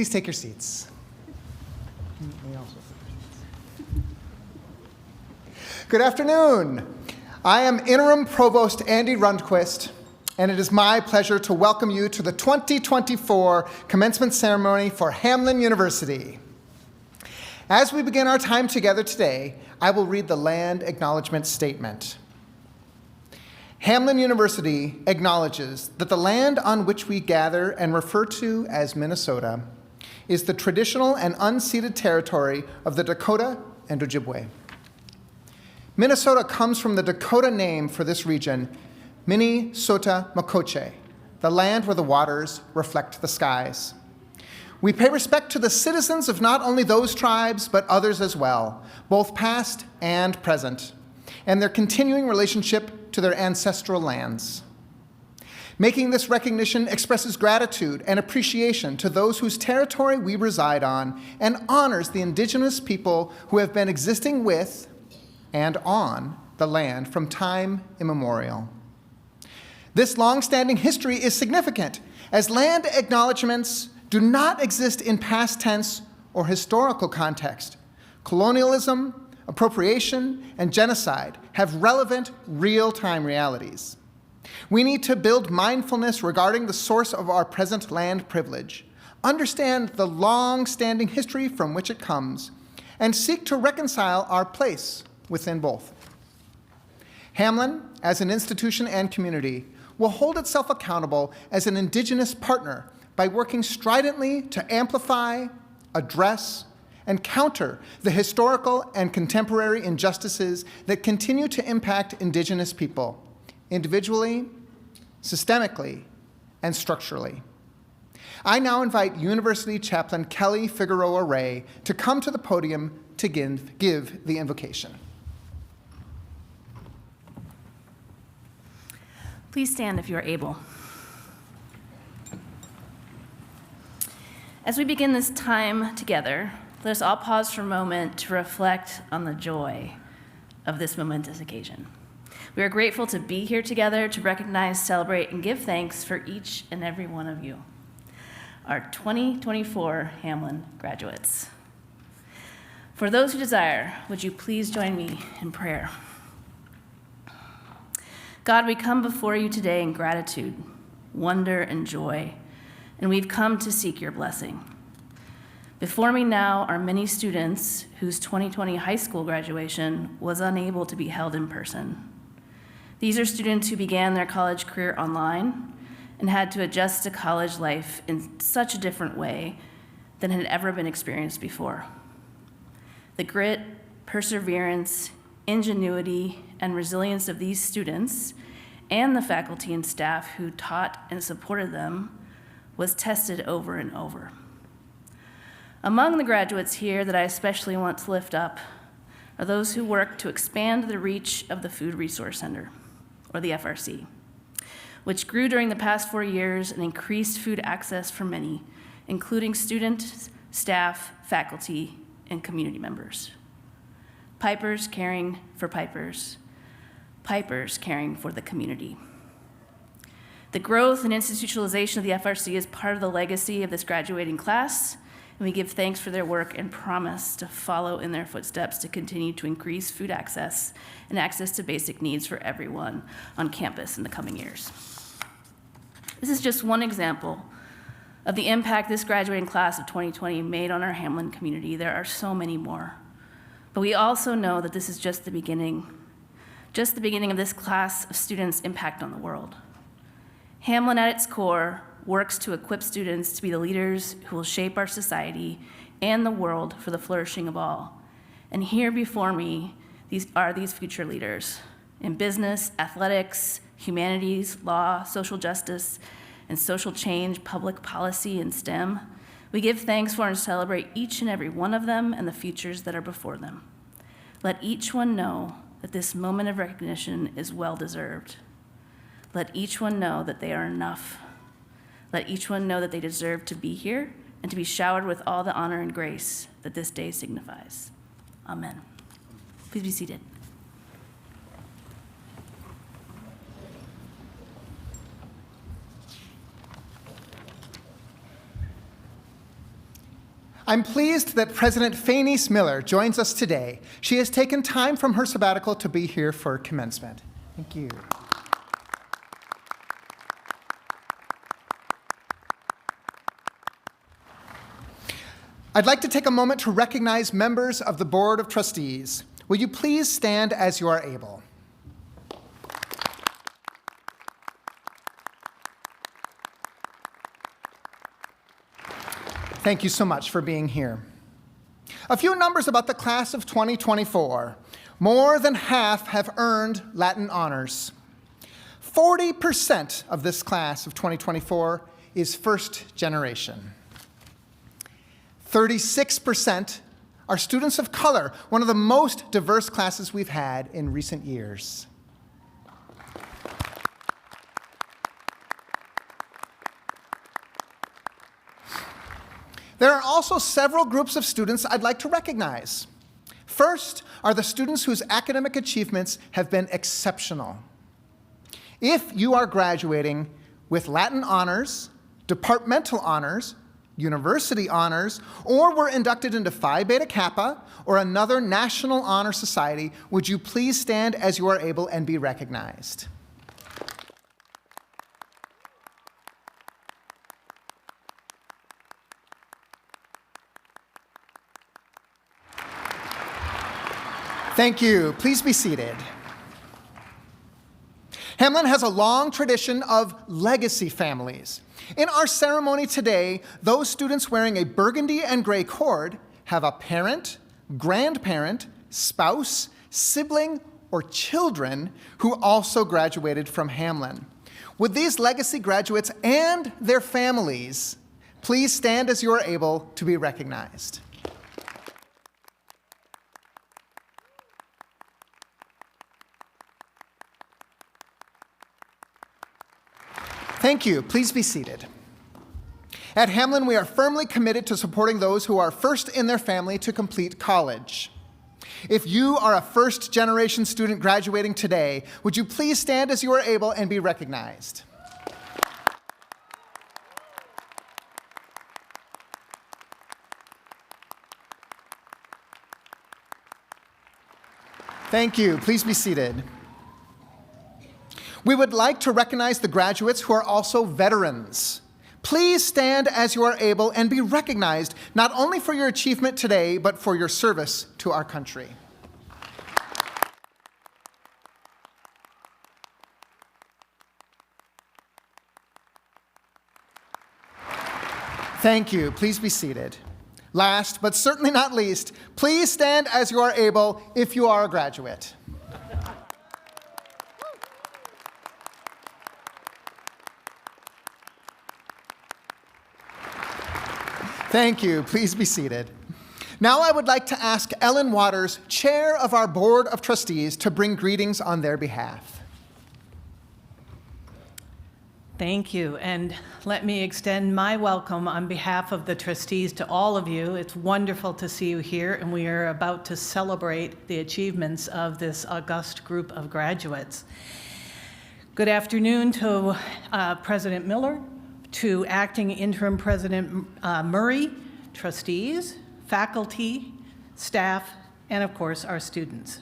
Please take your seats. Good afternoon. I am Interim Provost Andy Rundquist, and it is my pleasure to welcome you to the 2024 Commencement Ceremony for Hamline University. As we begin our time together today, I will read the Land Acknowledgement Statement. Hamline University acknowledges that the land on which we gather and refer to as Minnesota is the traditional and unceded territory of the Dakota and Ojibwe. Minnesota comes from the Dakota name for this region, Minnesota-Makoche, the land where the waters reflect the skies. We pay respect to the citizens of not only those tribes, but others as well, both past and present, and their continuing relationship to their ancestral lands. Making this recognition expresses gratitude and appreciation to those whose territory we reside on and honors the indigenous people who have been existing with and on the land from time immemorial. This long-standing history is significant, as land acknowledgements do not exist in past tense or historical context. Colonialism, appropriation, and genocide have relevant, real-time realities. We need to build mindfulness regarding the source of our present land privilege, understand the long-standing history from which it comes, and seek to reconcile our place within both. Hamline, as an institution and community, will hold itself accountable as an Indigenous partner by working stridently to amplify, address, and counter the historical and contemporary injustices that continue to impact Indigenous people, individually, systemically, and structurally. I now invite University Chaplain Kelly Figueroa Ray to come to the podium to give the invocation. Please stand if you are able. As we begin this time together, let us all pause for a moment to reflect on the joy of this momentous occasion. We are grateful to be here together to recognize, celebrate, and give thanks for each and every one of you, our 2024 Hamline graduates. For those who desire, would you please join me in prayer? God, we come before you today in gratitude, wonder, and joy, and we've come to seek your blessing. Before me now are many students whose 2020 high school graduation was unable to be held in person. These are students who began their college career online and had to adjust to college life in such a different way than had ever been experienced before. The grit, perseverance, ingenuity, and resilience of these students and the faculty and staff who taught and supported them was tested over and over. Among the graduates here that I especially want to lift up are those who work to expand the reach of the Food Resource Center, or the FRC, which grew during the past 4 years and increased food access for many, including students, staff, faculty, and community members. Pipers caring for pipers, pipers caring for the community. The growth and institutionalization of the FRC is part of the legacy of this graduating class, and we give thanks for their work and promise to follow in their footsteps to continue to increase food access and access to basic needs for everyone on campus in the coming years. This is just one example of the impact this graduating class of 2020 made on our Hamline community. There are so many more. But we also know that this is just the beginning of this class of students' impact on the world. Hamline at its core works to equip students to be the leaders who will shape our society and the world for the flourishing of all. And here before me, these future leaders in business, athletics, humanities, law, social justice, and social change, public policy, and STEM. We give thanks for and celebrate each and every one of them and the futures that are before them. Let each one know that this moment of recognition is well-deserved. Let each one know that they are enough. Let each one know that they deserve to be here and to be showered with all the honor and grace that this day signifies. Amen. Please be seated. I'm pleased that President Fanice Miller joins us today. She has taken time from her sabbatical to be here for commencement. Thank you. I'd like to take a moment to recognize members of the Board of Trustees. Will you please stand as you are able? Thank you so much for being here. A few numbers about the class of 2024. More than half have earned Latin honors. 40% of this class of 2024 is first generation. 36% are students of color, one of the most diverse classes we've had in recent years. There are also several groups of students I'd like to recognize. First are the students whose academic achievements have been exceptional. If you are graduating with Latin honors, departmental honors, university honors, or were inducted into Phi Beta Kappa or another national honor society, would you please stand as you are able and be recognized? Thank you. Please be seated. Hamline has a long tradition of legacy families. In our ceremony today, those students wearing a burgundy and gray cord have a parent, grandparent, spouse, sibling, or children who also graduated from Hamline. Would these legacy graduates and their families please stand as you are able to be recognized? Thank you. Please be seated. At Hamline, we are firmly committed to supporting those who are first in their family to complete college. If you are a first-generation student graduating today, would you please stand as you are able and be recognized? Thank you. Please be seated. We would like to recognize the graduates who are also veterans. Please stand as you are able and be recognized, not only for your achievement today, but for your service to our country. Thank you. Please be seated. Last, but certainly not least, please stand as you are able if you are a graduate. Thank you. Please be seated. Now I would like to ask Ellen Waters, Chair of our Board of Trustees, to bring greetings on their behalf. Thank you, and let me extend my welcome on behalf of the trustees to all of you. It's wonderful to see you here, and we are about to celebrate the achievements of this august group of graduates. Good afternoon to President Miller, to Acting Interim President Murray, trustees, faculty, staff, and of course our students.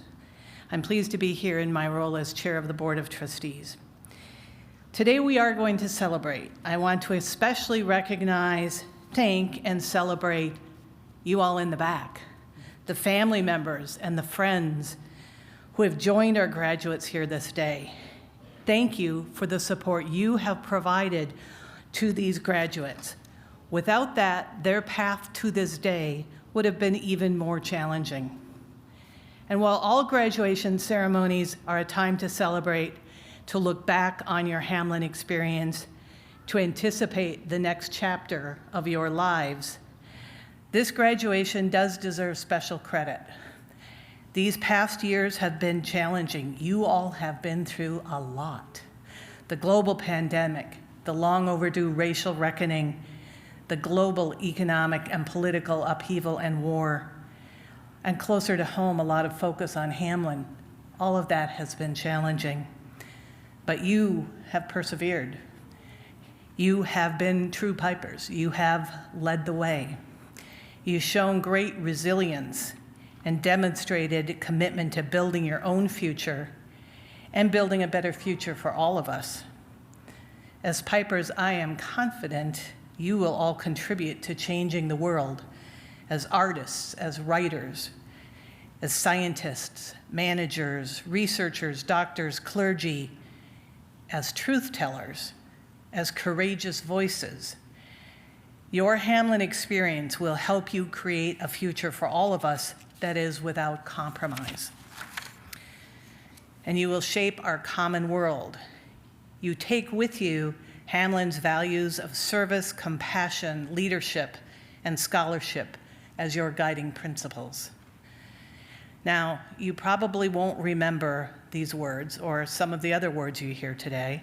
I'm pleased to be here in my role as Chair of the Board of Trustees. Today we are going to celebrate. I want to especially recognize, thank, and celebrate you all in the back, the family members and the friends who have joined our graduates here this day. Thank you for the support you have provided to these graduates. Without that, their path to this day would have been even more challenging. And while all graduation ceremonies are a time to celebrate, to look back on your Hamline experience, to anticipate the next chapter of your lives, this graduation does deserve special credit. These past years have been challenging. You all have been through a lot. The global pandemic, the long overdue racial reckoning, the global economic and political upheaval and war, and closer to home, a lot of focus on Hamline. All of that has been challenging. But you have persevered. You have been true pipers. You have led the way. You've shown great resilience and demonstrated commitment to building your own future and building a better future for all of us. As Pipers, I am confident you will all contribute to changing the world as artists, as writers, as scientists, managers, researchers, doctors, clergy, as truth tellers, as courageous voices. Your Hamline experience will help you create a future for all of us that is without compromise. And you will shape our common world. You take with you Hamline's values of service, compassion, leadership, and scholarship as your guiding principles. Now, you probably won't remember these words or some of the other words you hear today,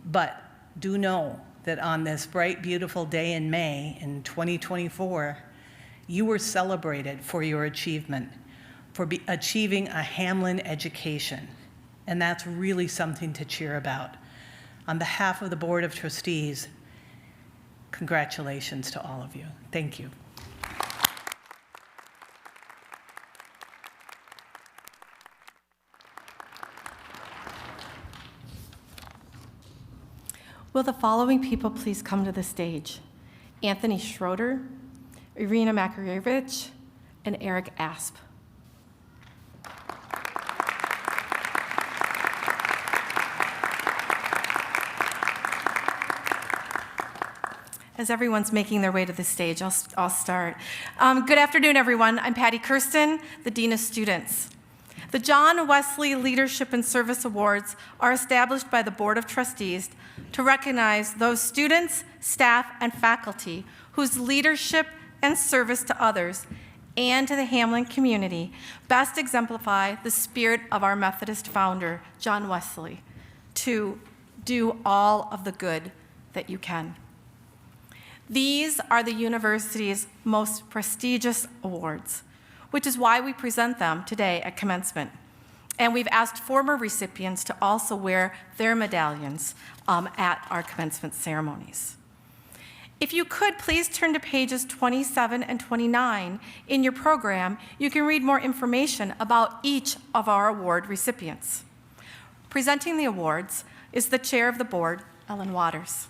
but do know that on this bright, beautiful day in May in 2024, you were celebrated for your achievement, for achieving a Hamline education, and that's really something to cheer about. On behalf of the Board of Trustees, congratulations to all of you. Thank you. Will the following people please come to the stage? Anthony Schroeder, Irina Makarevich, and Eric Asp. As everyone's making their way to the stage, I'll start. Good afternoon, everyone. I'm Patty Kirsten, the Dean of Students. The John Wesley Leadership and Service Awards are established by the Board of Trustees to recognize those students, staff, and faculty whose leadership and service to others and to the Hamline community best exemplify the spirit of our Methodist founder, John Wesley, to do all of the good that you can. These are the university's most prestigious awards, which is why we present them today at commencement. And we've asked former recipients to also wear their medallions at our commencement ceremonies. If you could, please turn to pages 27 and 29 in your program. You can read more information about each of our award recipients. Presenting the awards is the chair of the board, Ellen Waters.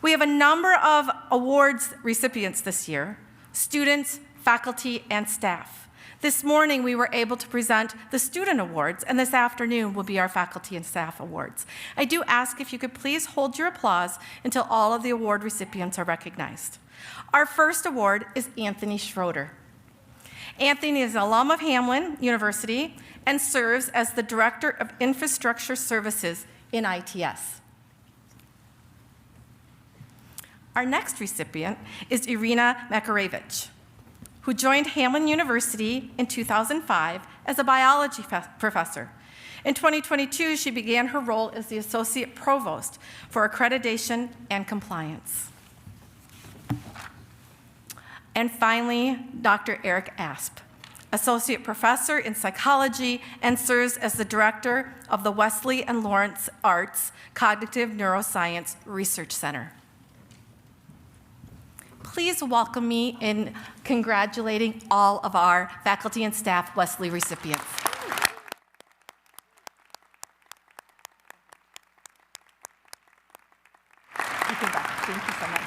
We have a number of awards recipients this year, students, faculty, and staff. This morning, we were able to present the student awards, and this afternoon will be our faculty and staff awards. I do ask if you could please hold your applause until all of the award recipients are recognized. Our first award is Anthony Schroeder. Anthony is an alum of Hamline University and serves as the Director of Infrastructure Services in ITS. Our next recipient is Irina Makarevich, who joined Hamline University in 2005 as a biology professor. In 2022, she began her role as the Associate Provost for Accreditation and Compliance. And finally, Dr. Eric Asp, Associate Professor in Psychology and serves as the Director of the Wesley and Lawrence Arts Cognitive Neuroscience Research Center. Please welcome me in congratulating all of our faculty and staff Wesley recipients. You can back. Thank you so much.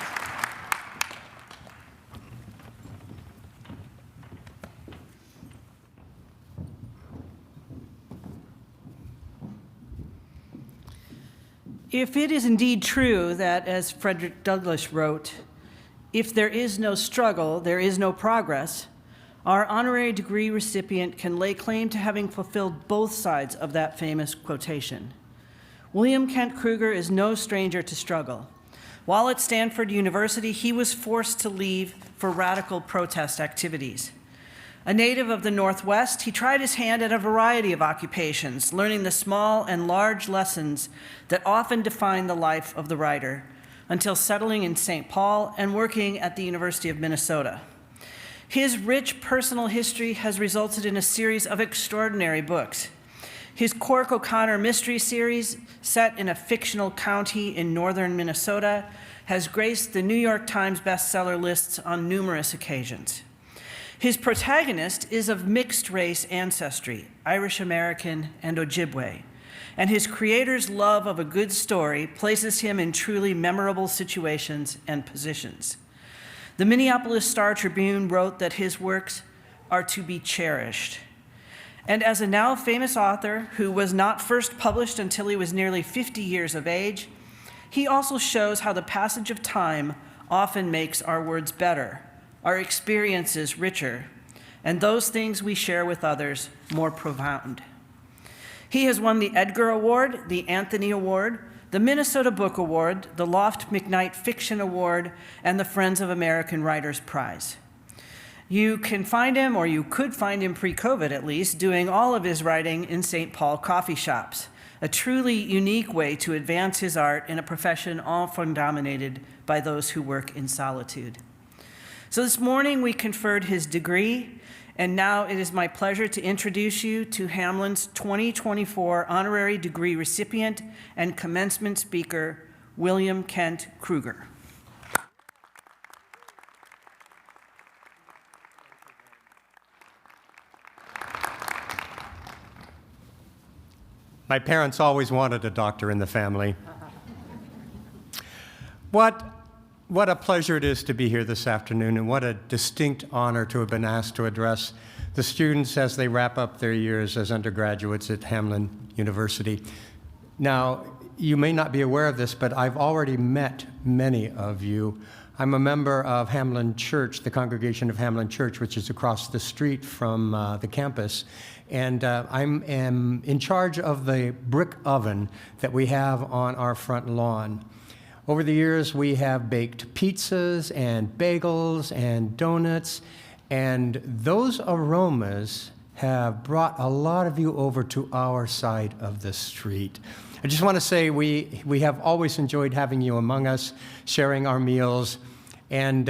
If it is indeed true that, as Frederick Douglass wrote, if there is no struggle, there is no progress, our honorary degree recipient can lay claim to having fulfilled both sides of that famous quotation. William Kent Kruger is no stranger to struggle. While at Stanford University, he was forced to leave for radical protest activities. A native of the Northwest, he tried his hand at a variety of occupations, learning the small and large lessons that often define the life of the writer, until settling in St. Paul and working at the University of Minnesota. His rich personal history has resulted in a series of extraordinary books. His Cork O'Connor mystery series, set in a fictional county in northern Minnesota, has graced the New York Times bestseller lists on numerous occasions. His protagonist is of mixed race ancestry, Irish American and Ojibwe, and his creator's love of a good story places him in truly memorable situations and positions. The Minneapolis Star-Tribune wrote that his works are to be cherished. And as a now famous author who was not first published until he was nearly 50 years of age, he also shows how the passage of time often makes our words better, our experiences richer, and those things we share with others more profound. He has won the Edgar Award, the Anthony Award, the Minnesota Book Award, the Loft McKnight Fiction Award, and the Friends of American Writers Prize. You can find him, or you could find him pre-COVID at least, doing all of his writing in St. Paul coffee shops, a truly unique way to advance his art in a profession often dominated by those who work in solitude. So this morning we conferred his degree, and now it is my pleasure to introduce you to Hamline's 2024 honorary degree recipient and commencement speaker, William Kent Kruger. My parents always wanted a doctor in the family. What a pleasure it is to be here this afternoon, and what a distinct honor to have been asked to address the students as they wrap up their years as undergraduates at Hamline University. Now, you may not be aware of this, but I've already met many of you. I'm a member of Hamline Church, the congregation of Hamline Church, which is across the street from the campus. And I'm in charge of the brick oven that we have on our front lawn. Over the years, we have baked pizzas and bagels and donuts, and those aromas have brought a lot of you over to our side of the street. I just want to say we have always enjoyed having you among us, sharing our meals, and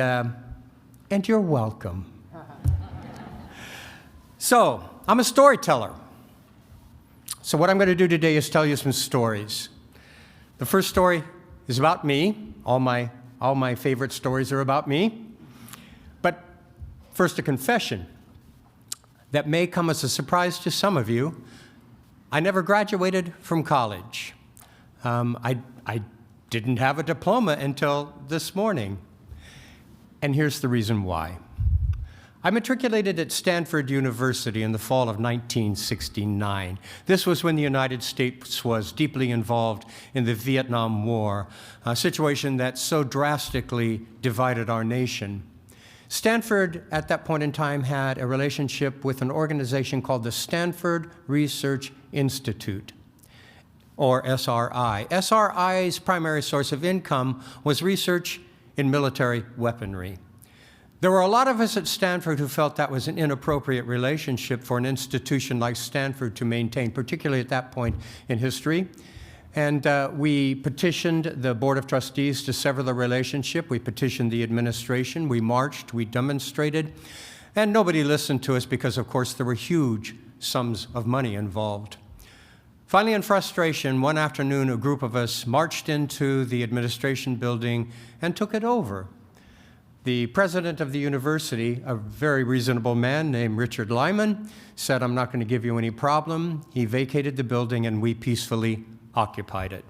you're welcome. So, I'm a storyteller. So what I'm going to do today is tell you some stories. The first story is about me. All my favorite stories are about me. But first, a confession that may come as a surprise to some of you. I never graduated from college. I didn't have a diploma until this morning. And here's the reason why. I matriculated at Stanford University in the fall of 1969. This was when the United States was deeply involved in the Vietnam War, a situation that so drastically divided our nation. Stanford, at that point in time, had a relationship with an organization called the Stanford Research Institute, or SRI. SRI's primary source of income was research in military weaponry. There were a lot of us at Stanford who felt that was an inappropriate relationship for an institution like Stanford to maintain, particularly at that point in history. And we petitioned the Board of Trustees to sever the relationship. We petitioned the administration. We marched. We demonstrated. And nobody listened to us because, of course, there were huge sums of money involved. Finally, in frustration, one afternoon, a group of us marched into the administration building and took it over. The president of the university, a very reasonable man named Richard Lyman, said, "I'm not going to give you any problem." He vacated the building, and we peacefully occupied it.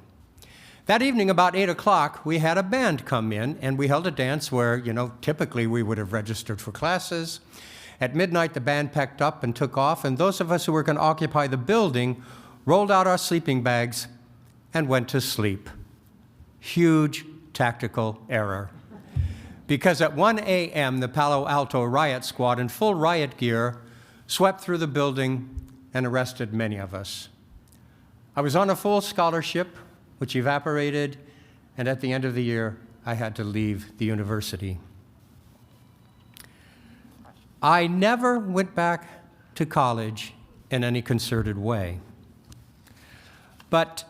That evening, about 8 o'clock, we had a band come in, and we held a dance where, typically we would have registered for classes. At midnight, the band packed up and took off, and those of us who were going to occupy the building rolled out our sleeping bags and went to sleep. Huge tactical error. Because at 1 a.m., the Palo Alto riot squad in full riot gear swept through the building and arrested many of us. I was on a full scholarship, which evaporated, and at the end of the year, I had to leave the university. I never went back to college in any concerted way. But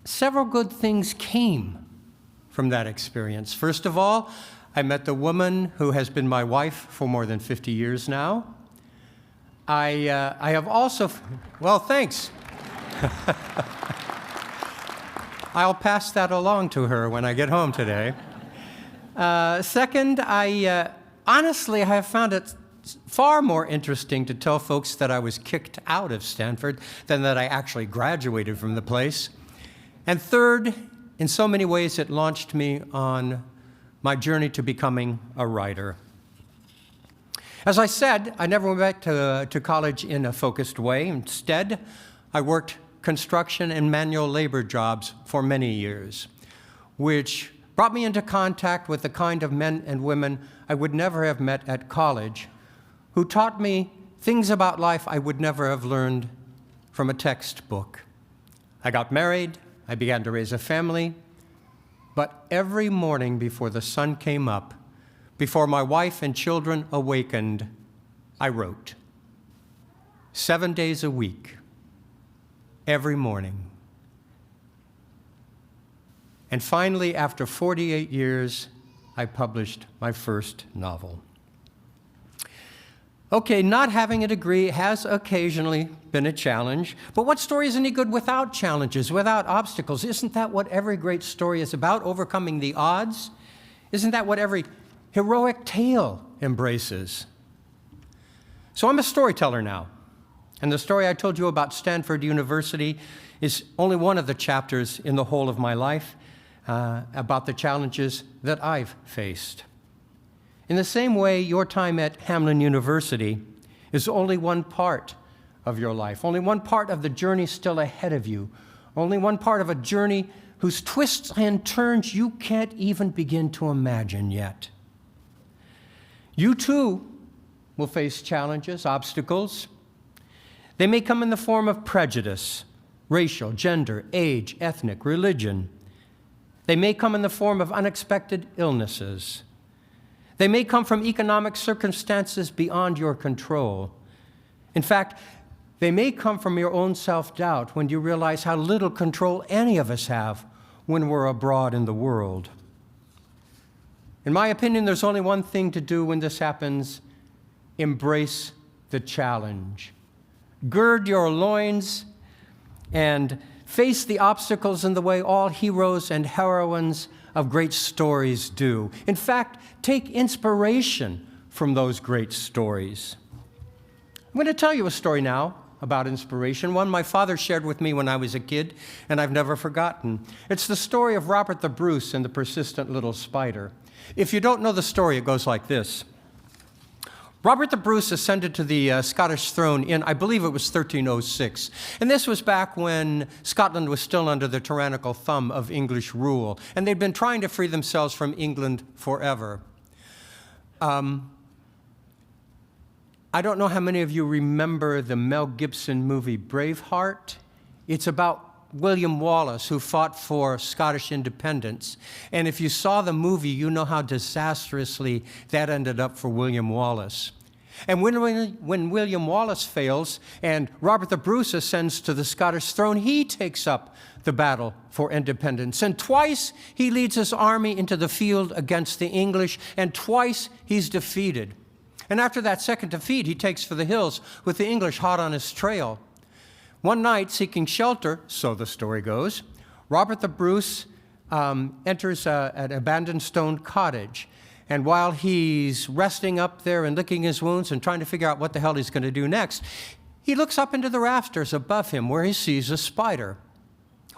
several good things came from that experience. First of all, I met the woman who has been my wife for more than 50 years now. I have also, well, thanks. I'll pass that along to her when I get home today. Second, honestly, I have found it far more interesting to tell folks that I was kicked out of Stanford than that I actually graduated from the place. And third, in so many ways, it launched me on my journey to becoming a writer. As I said, I never went back to college in a focused way. Instead, I worked construction and manual labor jobs for many years, which brought me into contact with the kind of men and women I would never have met at college, who taught me things about life I would never have learned from a textbook. I got married, I began to raise a family, but every morning before the sun came up, before my wife and children awakened, I wrote. 7 days a week, every morning. And finally, after 48 years, I published my first novel. Okay, not having a degree has occasionally been a challenge, but what story is any good without challenges, without obstacles? Isn't that what every great story is about, overcoming the odds? Isn't that what every heroic tale embraces? So I'm a storyteller now, and the story I told you about Stanford University is only one of the chapters in the whole of my life about the challenges that I've faced. In the same way, your time at Hamline University is only one part of your life, only one part of the journey still ahead of you, only one part of a journey whose twists and turns you can't even begin to imagine yet. You too will face challenges, obstacles. They may come in the form of prejudice, racial, gender, age, ethnic, religion. They may come in the form of unexpected illnesses. They may come from economic circumstances beyond your control. In fact, they may come from your own self-doubt when you realize how little control any of us have when we're abroad in the world. In my opinion, there's only one thing to do when this happens: embrace the challenge. Gird your loins and face the obstacles in the way all heroes and heroines of great stories do. In fact, take inspiration from those great stories. I'm going to tell you a story now about inspiration, one my father shared with me when I was a kid, and I've never forgotten. It's the story of Robert the Bruce and the persistent little spider. If you don't know the story, it goes like this. Robert the Bruce ascended to the Scottish throne in, I believe it was 1306. And this was back when Scotland was still under the tyrannical thumb of English rule. And they'd been trying to free themselves from England forever. I don't know how many of you remember the Mel Gibson movie Braveheart. It's about William Wallace, who fought for Scottish independence. And if you saw the movie, you know how disastrously that ended up for William Wallace. And when William Wallace fails and Robert the Bruce ascends to the Scottish throne, he takes up the battle for independence. And twice he leads his army into the field against the English, and twice he's defeated. And after that second defeat, he takes for the hills with the English hot on his trail. One night, seeking shelter, so the story goes, Robert the Bruce enters an abandoned stone cottage. And while he's resting up there and licking his wounds and trying to figure out what the hell he's going to do next, he looks up into the rafters above him where he sees a spider.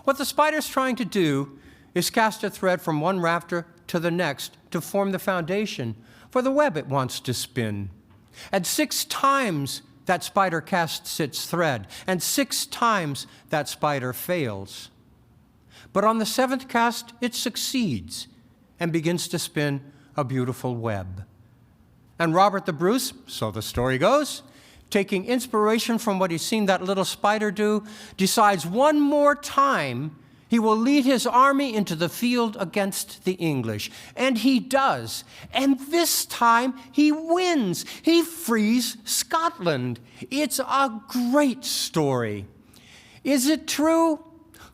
What the spider's trying to do is cast a thread from one rafter to the next to form the foundation for the web it wants to spin. And 6 times that spider casts its thread, and 6 times that spider fails. But on the 7th cast, it succeeds and begins to spin a beautiful web. And Robert the Bruce, so the story goes, taking inspiration from what he's seen that little spider do, decides one more time he will lead his army into the field against the English. And he does. And this time he wins. He frees Scotland. It's a great story. Is it true?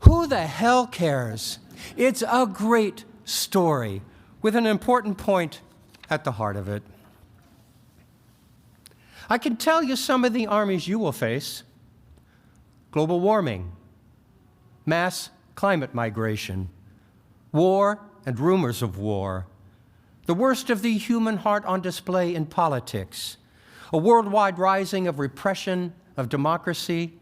Who the hell cares? It's a great story with an important point at the heart of it. I can tell you some of the armies you will face: global warming, mass climate migration, war and rumors of war, the worst of the human heart on display in politics, a worldwide rising of repression of democracy.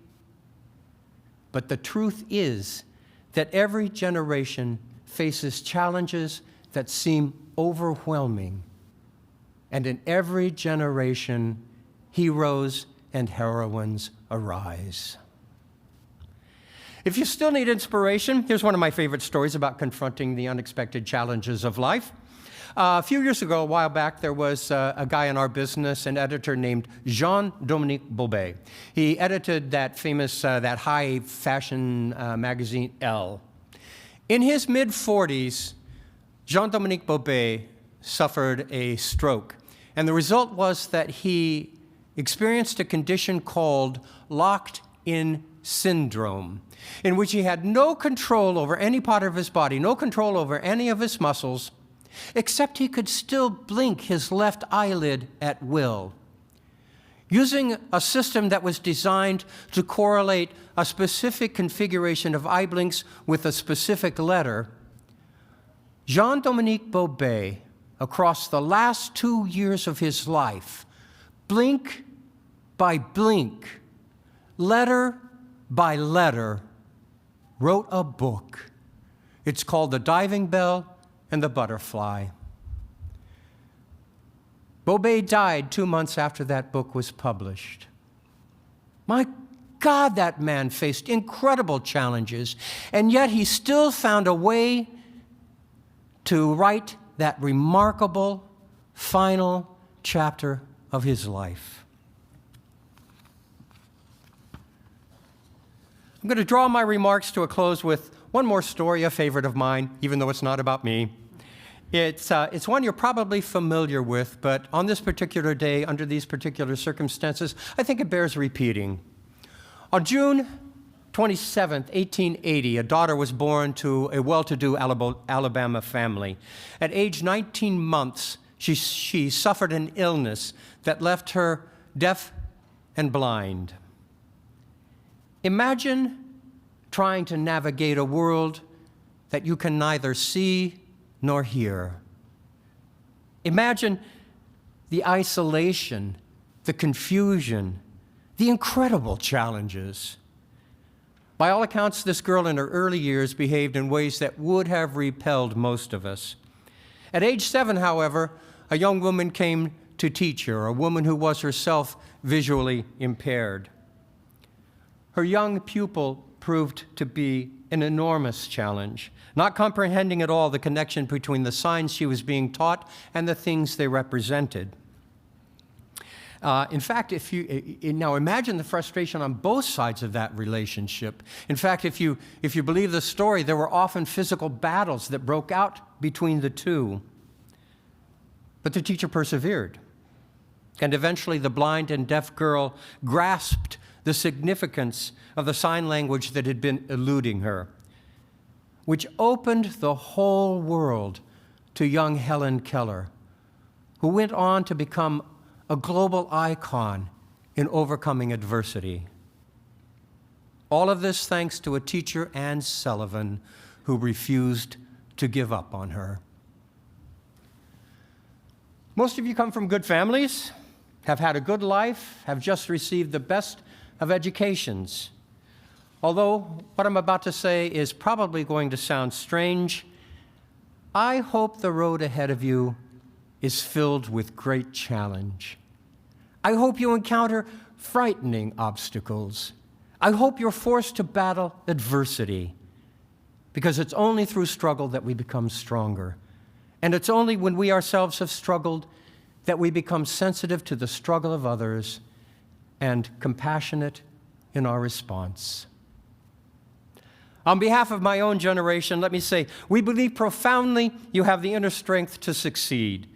But the truth is that every generation faces challenges that seem overwhelming. And in every generation, heroes and heroines arise. If you still need inspiration, here's one of my favorite stories about confronting the unexpected challenges of life. A few years ago, a while back, there was a guy in our business, an editor named Jean-Dominique Bobet. He edited that famous, that high fashion magazine, Elle. In his mid-40s, Jean-Dominique Bobet suffered a stroke. And the result was that he experienced a condition called locked-in syndrome, in which he had no control over any part of his body, no control over any of his muscles, except he could still blink his left eyelid at will. Using a system that was designed to correlate a specific configuration of eye blinks with a specific letter, Jean-Dominique Bobet, across the last 2 years of his life, blink by blink, letter by letter, wrote a book. It's called The Diving Bell and the Butterfly. Bobet died 2 months after that book was published. My God, that man faced incredible challenges, and yet he still found a way to write that remarkable final chapter of his life. I'm going to draw my remarks to a close with one more story, a favorite of mine, even though it's not about me. It's one you're probably familiar with, but on this particular day, under these particular circumstances, I think it bears repeating. On June 27, 1880, a daughter was born to a well-to-do Alabama family. At age 19 months, she suffered an illness that left her deaf and blind. Imagine trying to navigate a world that you can neither see nor hear. Imagine the isolation, the confusion, the incredible challenges. By all accounts, this girl in her early years behaved in ways that would have repelled most of us. At age 7, however, a young woman came to teach her, a woman who was herself visually impaired. Her young pupil proved to be an enormous challenge, not comprehending at all the connection between the signs she was being taught and the things they represented. In fact, now imagine the frustration on both sides of that relationship. In fact, if you believe the story, there were often physical battles that broke out between the two. But the teacher persevered, and eventually the blind and deaf girl grasped the significance of the sign language that had been eluding her, which opened the whole world to young Helen Keller, who went on to become a global icon in overcoming adversity. All of this thanks to a teacher, Anne Sullivan, who refused to give up on her. Most of you come from good families, have had a good life, have just received the best of educations. Although what I'm about to say is probably going to sound strange, I hope the road ahead of you is filled with great challenge. I hope you encounter frightening obstacles. I hope you're forced to battle adversity, because it's only through struggle that we become stronger. And it's only when we ourselves have struggled that we become sensitive to the struggle of others and compassionate in our response. On behalf of my own generation, let me say, we believe profoundly you have the inner strength to succeed.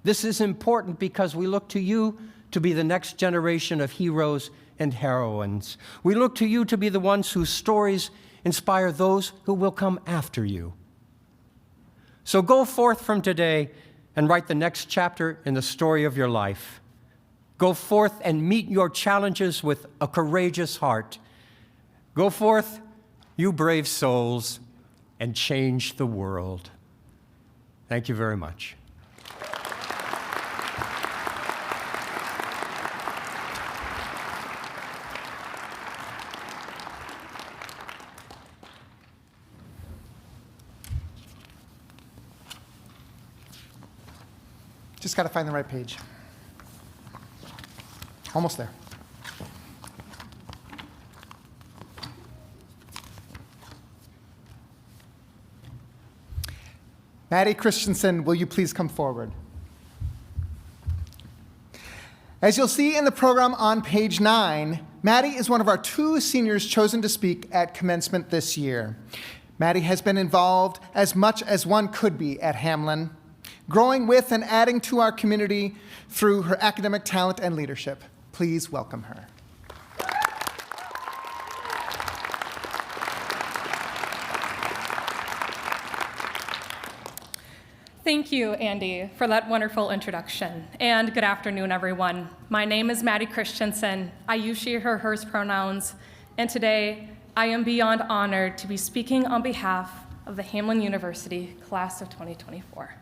This is important because we look to you to be the next generation of heroes and heroines. We look to you to be the ones whose stories inspire those who will come after you. So go forth from today and write the next chapter in the story of your life. Go forth and meet your challenges with a courageous heart. Go forth you brave souls, and change the world. Thank you very much. Just got to find the right page. Almost there. Maddie Christensen, will you please come forward? As you'll see in the program on page 9, Maddie is one of our 2 seniors chosen to speak at commencement this year. Maddie has been involved as much as one could be at Hamline, growing with and adding to our community through her academic talent and leadership. Please welcome her. Thank you, Andy, for that wonderful introduction. And good afternoon, everyone. My name is Maddie Christensen. I use she, her, hers pronouns. And today, I am beyond honored to be speaking on behalf of the Hamline University class of 2024.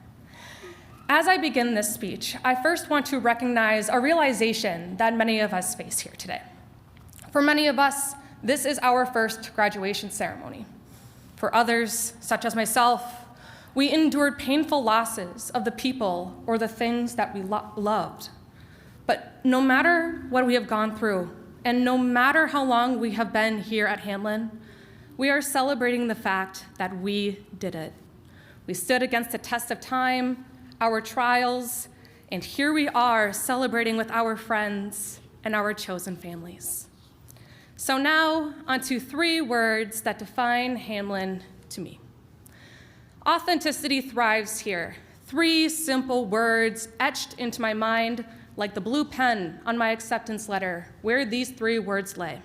As I begin this speech, I first want to recognize a realization that many of us face here today. For many of us, this is our first graduation ceremony. For others, such as myself, we endured painful losses of the people or the things that we loved. But no matter what we have gone through, and no matter how long we have been here at Hamline, we are celebrating the fact that we did it. We stood against the test of time, our trials, and here we are celebrating with our friends and our chosen families. So now, onto 3 words that define Hamline to me. Authenticity thrives here. 3 simple words etched into my mind like the blue pen on my acceptance letter, where these 3 words lay.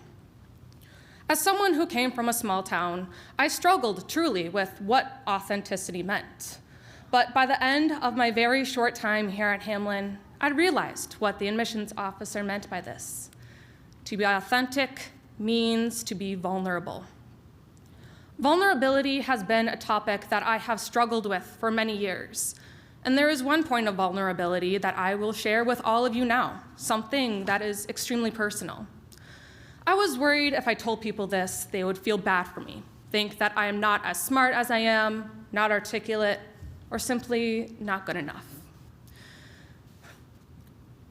As someone who came from a small town, I struggled truly with what authenticity meant. But by the end of my very short time here at Hamline, I realized what the admissions officer meant by this. To be authentic means to be vulnerable. Vulnerability has been a topic that I have struggled with for many years. And there is one point of vulnerability that I will share with all of you now, something that is extremely personal. I was worried if I told people this, they would feel bad for me, think that I am not as smart as I am, not articulate, or simply not good enough.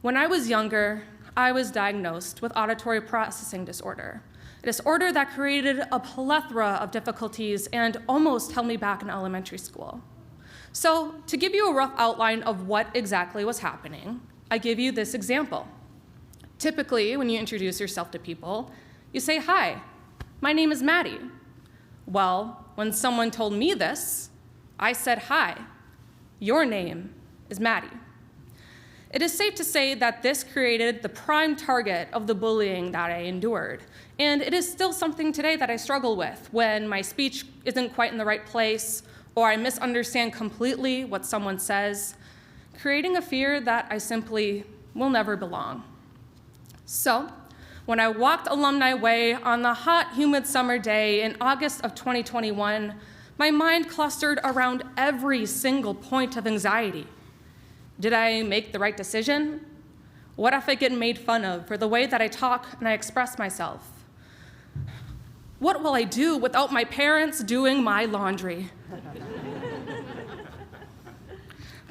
When I was younger, I was diagnosed with auditory processing disorder, a disorder that created a plethora of difficulties and almost held me back in elementary school. So, to give you a rough outline of what exactly was happening, I give you this example. Typically, when you introduce yourself to people, you say, "Hi, my name is Maddie." Well, when someone told me this, I said, "Hi, your name is Maddie." It is safe to say that this created the prime target of the bullying that I endured. And it is still something today that I struggle with when my speech isn't quite in the right place or I misunderstand completely what someone says, creating a fear that I simply will never belong. So, when I walked Alumni Way on the hot, humid summer day in August of 2021, my mind clustered around every single point of anxiety. Did I make the right decision? What if I get made fun of for the way that I talk and I express myself? What will I do without my parents doing my laundry?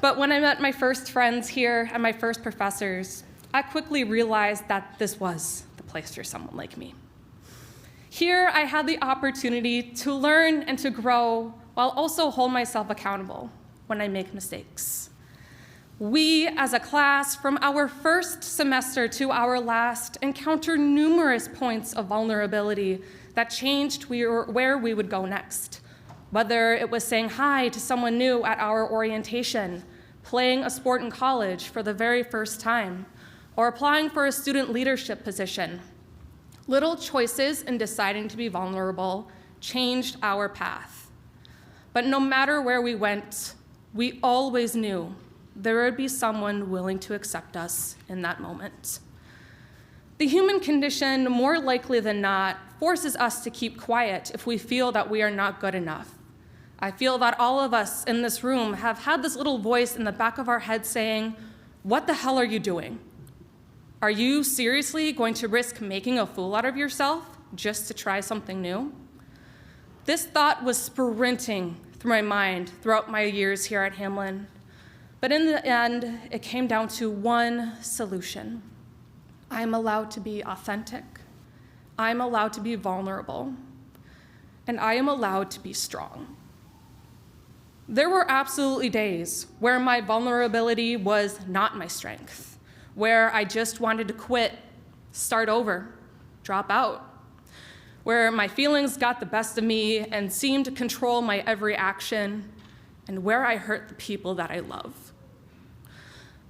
But when I met my first friends here and my first professors, I quickly realized that this was the place for someone like me. Here, I had the opportunity to learn and to grow while also hold myself accountable when I make mistakes. We, as a class, from our first semester to our last, encountered numerous points of vulnerability that changed where we would go next. Whether it was saying hi to someone new at our orientation, playing a sport in college for the very first time, or applying for a student leadership position. Little choices in deciding to be vulnerable changed our path. But no matter where we went, we always knew there would be someone willing to accept us in that moment. The human condition, more likely than not, forces us to keep quiet if we feel that we are not good enough. I feel that all of us in this room have had this little voice in the back of our head saying, "What the hell are you doing? Are you seriously going to risk making a fool out of yourself just to try something new?" This thought was sprinting through my mind throughout my years here at Hamline. But in the end, it came down to one solution. I'm allowed to be authentic. I'm allowed to be vulnerable. And I am allowed to be strong. There were absolutely days where my vulnerability was not my strength, where I just wanted to quit, start over, drop out, where my feelings got the best of me and seemed to control my every action, and where I hurt the people that I love.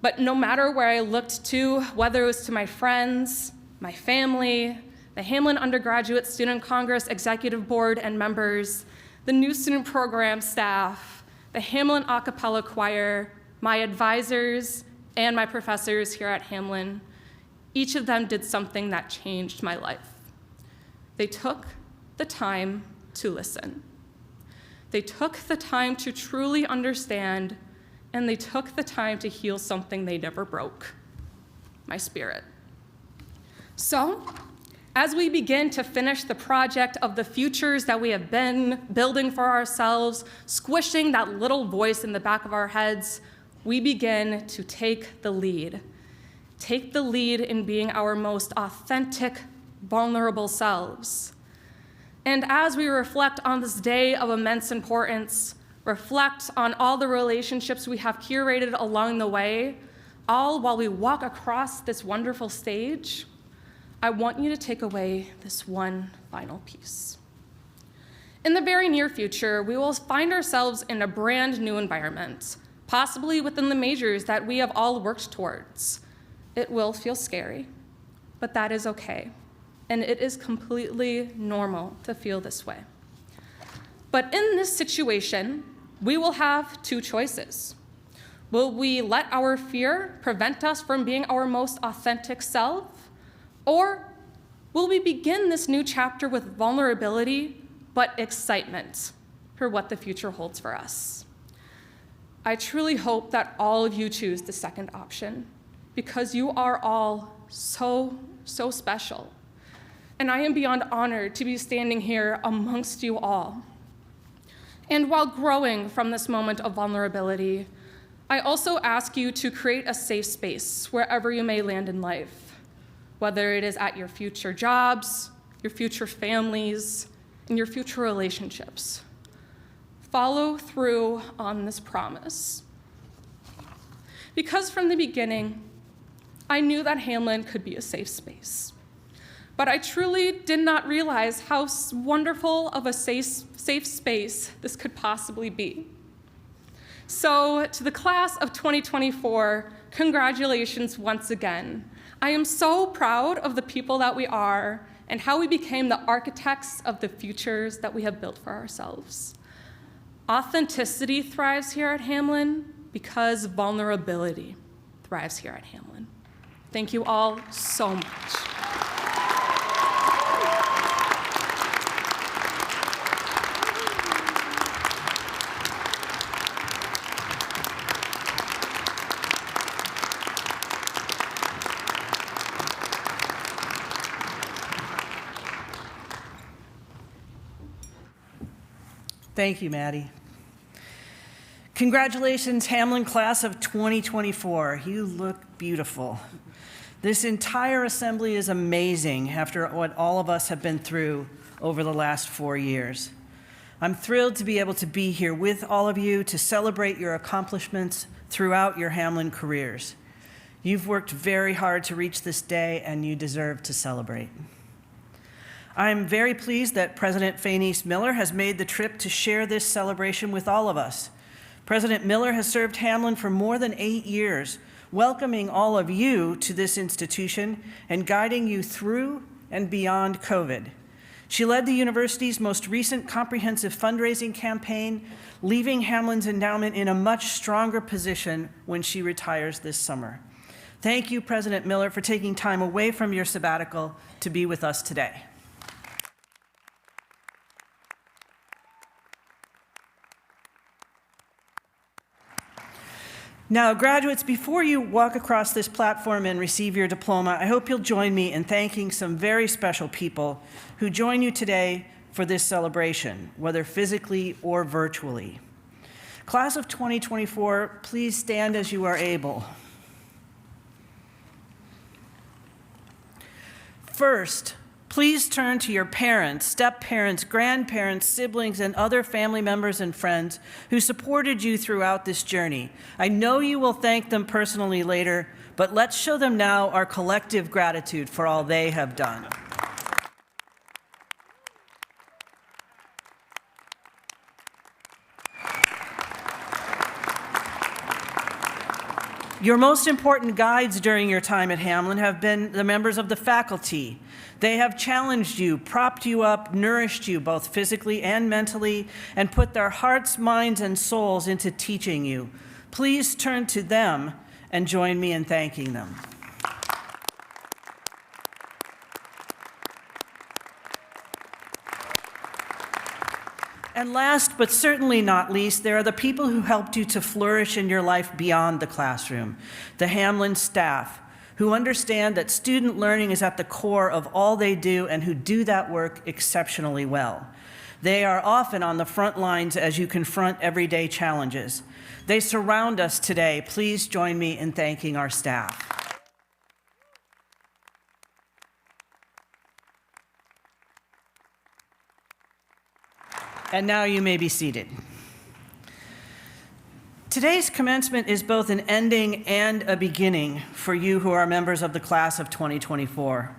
But no matter where I looked to, whether it was to my friends, my family, the Hamline Undergraduate Student Congress Executive Board and members, the new student program staff, the Hamline a cappella choir, my advisors, and my professors here at Hamline, each of them did something that changed my life. They took the time to listen. They took the time to truly understand, and they took the time to heal something they never broke, my spirit. So, as we begin to finish the project of the futures that we have been building for ourselves, squishing that little voice in the back of our heads, we begin to take the lead. Take the lead in being our most authentic, vulnerable selves. And as we reflect on this day of immense importance, reflect on all the relationships we have curated along the way, all while we walk across this wonderful stage, I want you to take away this one final piece. In the very near future, we will find ourselves in a brand new environment, possibly within the majors that we have all worked towards. It will feel scary, but that is okay. And it is completely normal to feel this way. But in this situation, we will have two choices. Will we let our fear prevent us from being our most authentic self? Or will we begin this new chapter with vulnerability, but excitement for what the future holds for us? I truly hope that all of you choose the second option, because you are all so, so special. And I am beyond honored to be standing here amongst you all. And while growing from this moment of vulnerability, I also ask you to create a safe space wherever you may land in life, whether it is at your future jobs, your future families, and your future relationships. Follow through on this promise. Because from the beginning, I knew that Hamline could be a safe space. But I truly did not realize how wonderful of a safe space this could possibly be. So to the class of 2024, congratulations once again. I am so proud of the people that we are and how we became the architects of the futures that we have built for ourselves. Authenticity thrives here at Hamline because vulnerability thrives here at Hamline. Thank you all so much. Thank you, Maddie. Congratulations, Hamline class of 2024. You look beautiful. This entire assembly is amazing after what all of us have been through over the last 4 years. I'm thrilled to be able to be here with all of you to celebrate your accomplishments throughout your Hamline careers. You've worked very hard to reach this day, and you deserve to celebrate. I'm very pleased that President Faynice Miller has made the trip to share this celebration with all of us. President Miller has served Hamline for more than 8 years, welcoming all of you to this institution and guiding you through and beyond COVID. She led the university's most recent comprehensive fundraising campaign, leaving Hamline's endowment in a much stronger position when she retires this summer. Thank you, President Miller, for taking time away from your sabbatical to be with us today. Now, graduates, before you walk across this platform and receive your diploma, I hope you'll join me in thanking some very special people who join you today for this celebration, whether physically or virtually. Class of 2024, please stand as you are able. First, please turn to your parents, step-parents, grandparents, siblings, and other family members and friends who supported you throughout this journey. I know you will thank them personally later, but let's show them now our collective gratitude for all they have done. Your most important guides during your time at Hamline have been the members of the faculty. They have challenged you, propped you up, nourished you both physically and mentally, and put their hearts, minds, and souls into teaching you. Please turn to them and join me in thanking them. And last, but certainly not least, there are the people who helped you to flourish in your life beyond the classroom, the Hamline staff, who understand that student learning is at the core of all they do and who do that work exceptionally well. They are often on the front lines as you confront everyday challenges. They surround us today. Please join me in thanking our staff. And now you may be seated. Today's commencement is both an ending and a beginning for you who are members of the class of 2024.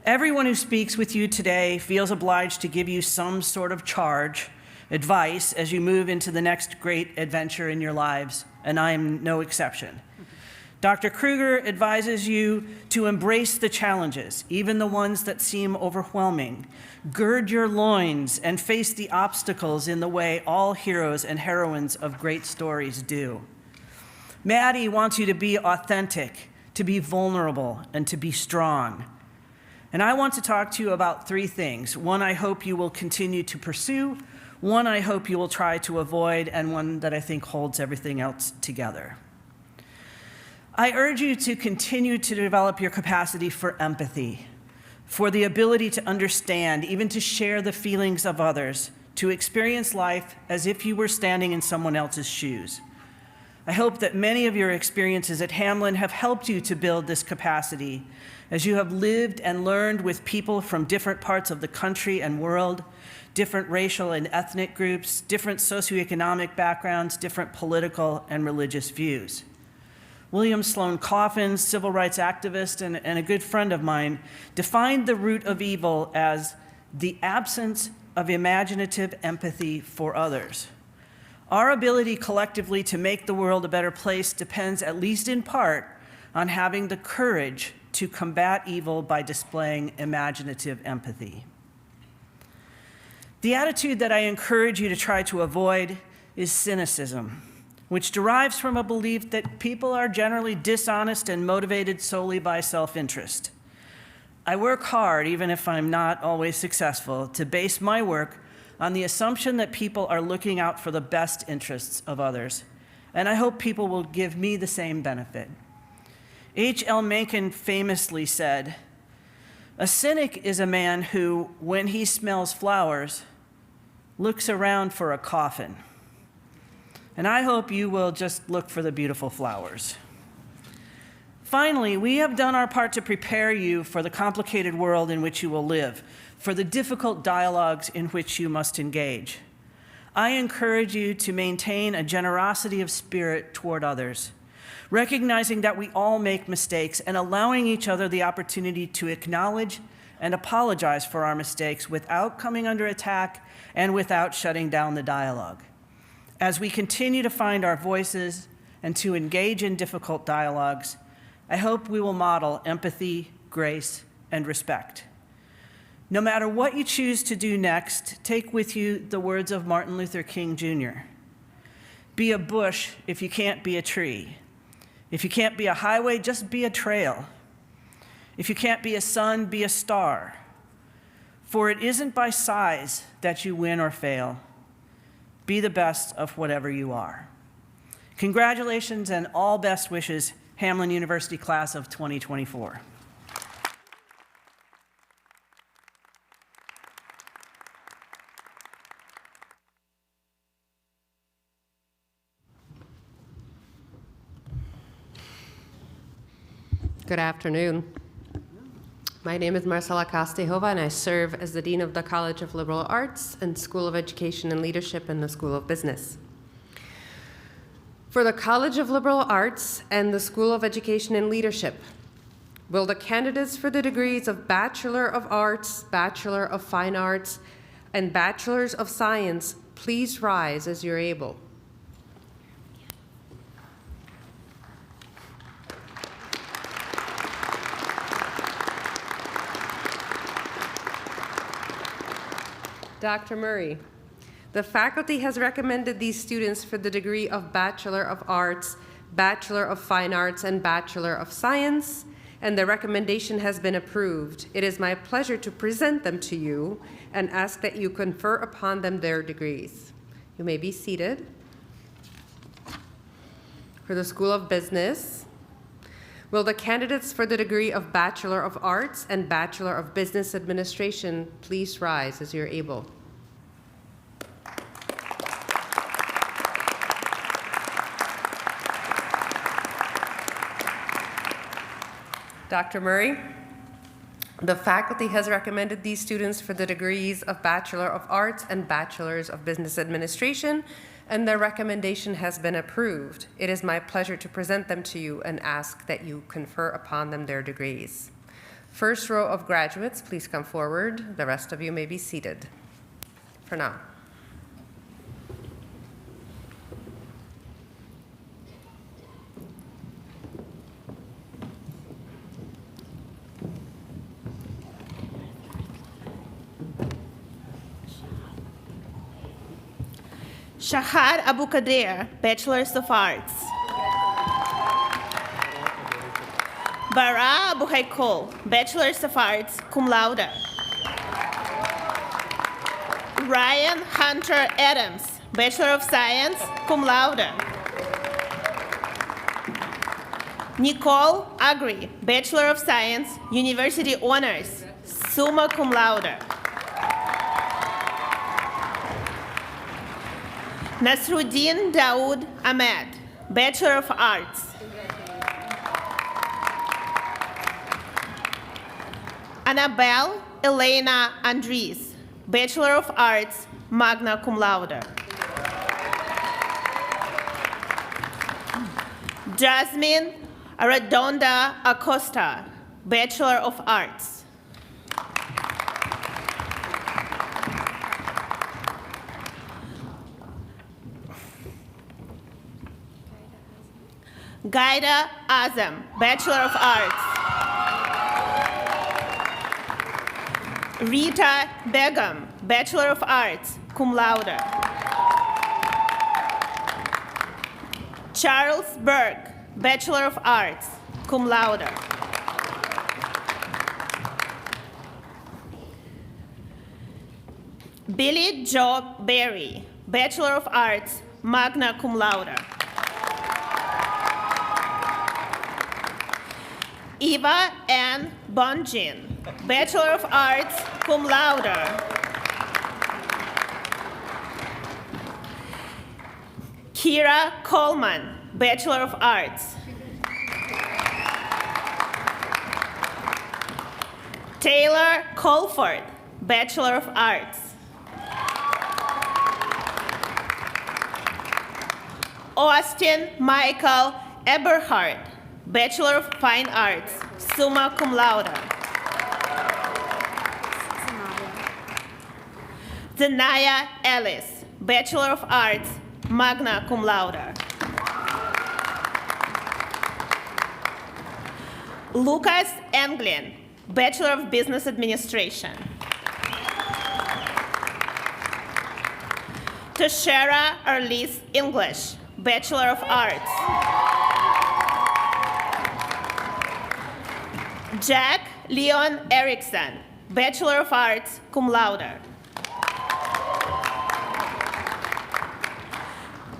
Everyone who speaks with you today feels obliged to give you some sort of charge, advice, as you move into the next great adventure in your lives, and I am no exception. Dr. Kruger advises you to embrace the challenges, even the ones that seem overwhelming. Gird your loins and face the obstacles in the way all heroes and heroines of great stories do. Maddie wants you to be authentic, to be vulnerable, and to be strong. And I want to talk to you about three things. One I hope you will continue to pursue, one I hope you will try to avoid, and one that I think holds everything else together. I urge you to continue to develop your capacity for empathy, for the ability to understand, even to share the feelings of others, to experience life as if you were standing in someone else's shoes. I hope that many of your experiences at Hamline have helped you to build this capacity as you have lived and learned with people from different parts of the country and world, different racial and ethnic groups, different socioeconomic backgrounds, different political and religious views. William Sloane Coffin, civil rights activist and a good friend of mine, defined the root of evil as the absence of imaginative empathy for others. Our ability collectively to make the world a better place depends, at least in part, on having the courage to combat evil by displaying imaginative empathy. The attitude that I encourage you to try to avoid is cynicism, which derives from a belief that people are generally dishonest and motivated solely by self-interest. I work hard, even if I'm not always successful, to base my work on the assumption that people are looking out for the best interests of others, and I hope people will give me the same benefit. H.L. Mencken famously said, "A cynic is a man who, when he smells flowers, looks around for a coffin." And I hope you will just look for the beautiful flowers. Finally, we have done our part to prepare you for the complicated world in which you will live, for the difficult dialogues in which you must engage. I encourage you to maintain a generosity of spirit toward others, recognizing that we all make mistakes and allowing each other the opportunity to acknowledge and apologize for our mistakes without coming under attack and without shutting down the dialogue. As we continue to find our voices and to engage in difficult dialogues, I hope we will model empathy, grace, and respect. No matter what you choose to do next, take with you the words of Martin Luther King Jr. Be a bush if you can't be a tree. If you can't be a highway, just be a trail. If you can't be a sun, be a star. For it isn't by size that you win or fail. Be the best of whatever you are. Congratulations and all best wishes, Hamline University class of 2024. Good afternoon. My name is Marcela Castejova, and I serve as the Dean of the College of Liberal Arts and School of Education and Leadership in the School of Business. For the College of Liberal Arts and the School of Education and Leadership, will the candidates for the degrees of Bachelor of Arts, Bachelor of Fine Arts, and Bachelors of Science please rise as you're able? Dr. Murray, the faculty has recommended these students for the degree of Bachelor of Arts, Bachelor of Fine Arts, and Bachelor of Science, and the recommendation has been approved. It is my pleasure to present them to you and ask that you confer upon them their degrees. You may be seated. For the School of Business, will the candidates for the degree of Bachelor of Arts and Bachelor of Business Administration please rise as you're able? Dr. Murray, the faculty has recommended these students for the degrees of Bachelor of Arts and Bachelors of Business Administration, and their recommendation has been approved. It is my pleasure to present them to you and ask that you confer upon them their degrees. First row of graduates, please come forward. The rest of you may be seated for now. Shahar Abu Kadir, Bachelors of Arts. Bara Abu Haikol, Bachelors of Arts, cum laude. Ryan Hunter Adams, Bachelor of Science, cum laude. Nicole Agri, Bachelor of Science, University Honors, summa cum laude. Nasruddin Daoud Ahmed, Bachelor of Arts. Annabelle Elena Andres, Bachelor of Arts, magna cum laude. Jasmine Arredonda Acosta, Bachelor of Arts. Gaida Azam, Bachelor of Arts. Rita Begum, Bachelor of Arts, cum laude. Charles Burke, Bachelor of Arts, cum laude. Billy Joe Berry, Bachelor of Arts, magna cum laude. Eva Ann Bonjin, Bachelor of Arts, cum laude. Kira Coleman, Bachelor of Arts. Taylor Colford, Bachelor of Arts. Austin Michael Eberhard, Bachelor of Fine Arts, summa cum laude. Zanaya Ellis, Bachelor of Arts, magna cum laude. Lucas Englin, Bachelor of Business Administration. Tashara Arlise English, Bachelor of Arts. Jack Leon Erickson, Bachelor of Arts, cum laude.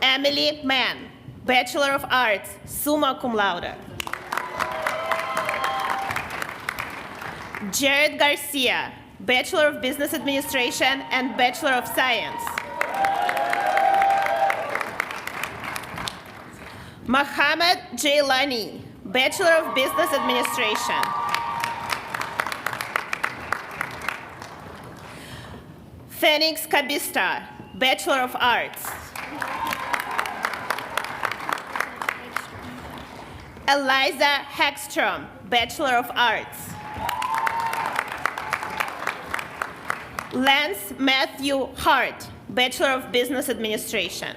Emily Mann, Bachelor of Arts, summa cum laude. Jared Garcia, Bachelor of Business Administration and Bachelor of Science. Mohammed Jailani, Bachelor of Business Administration. Phoenix Kabista, Bachelor of Arts. Eliza Hagstrom, Bachelor of Arts. Lance Matthew Hart, Bachelor of Business Administration.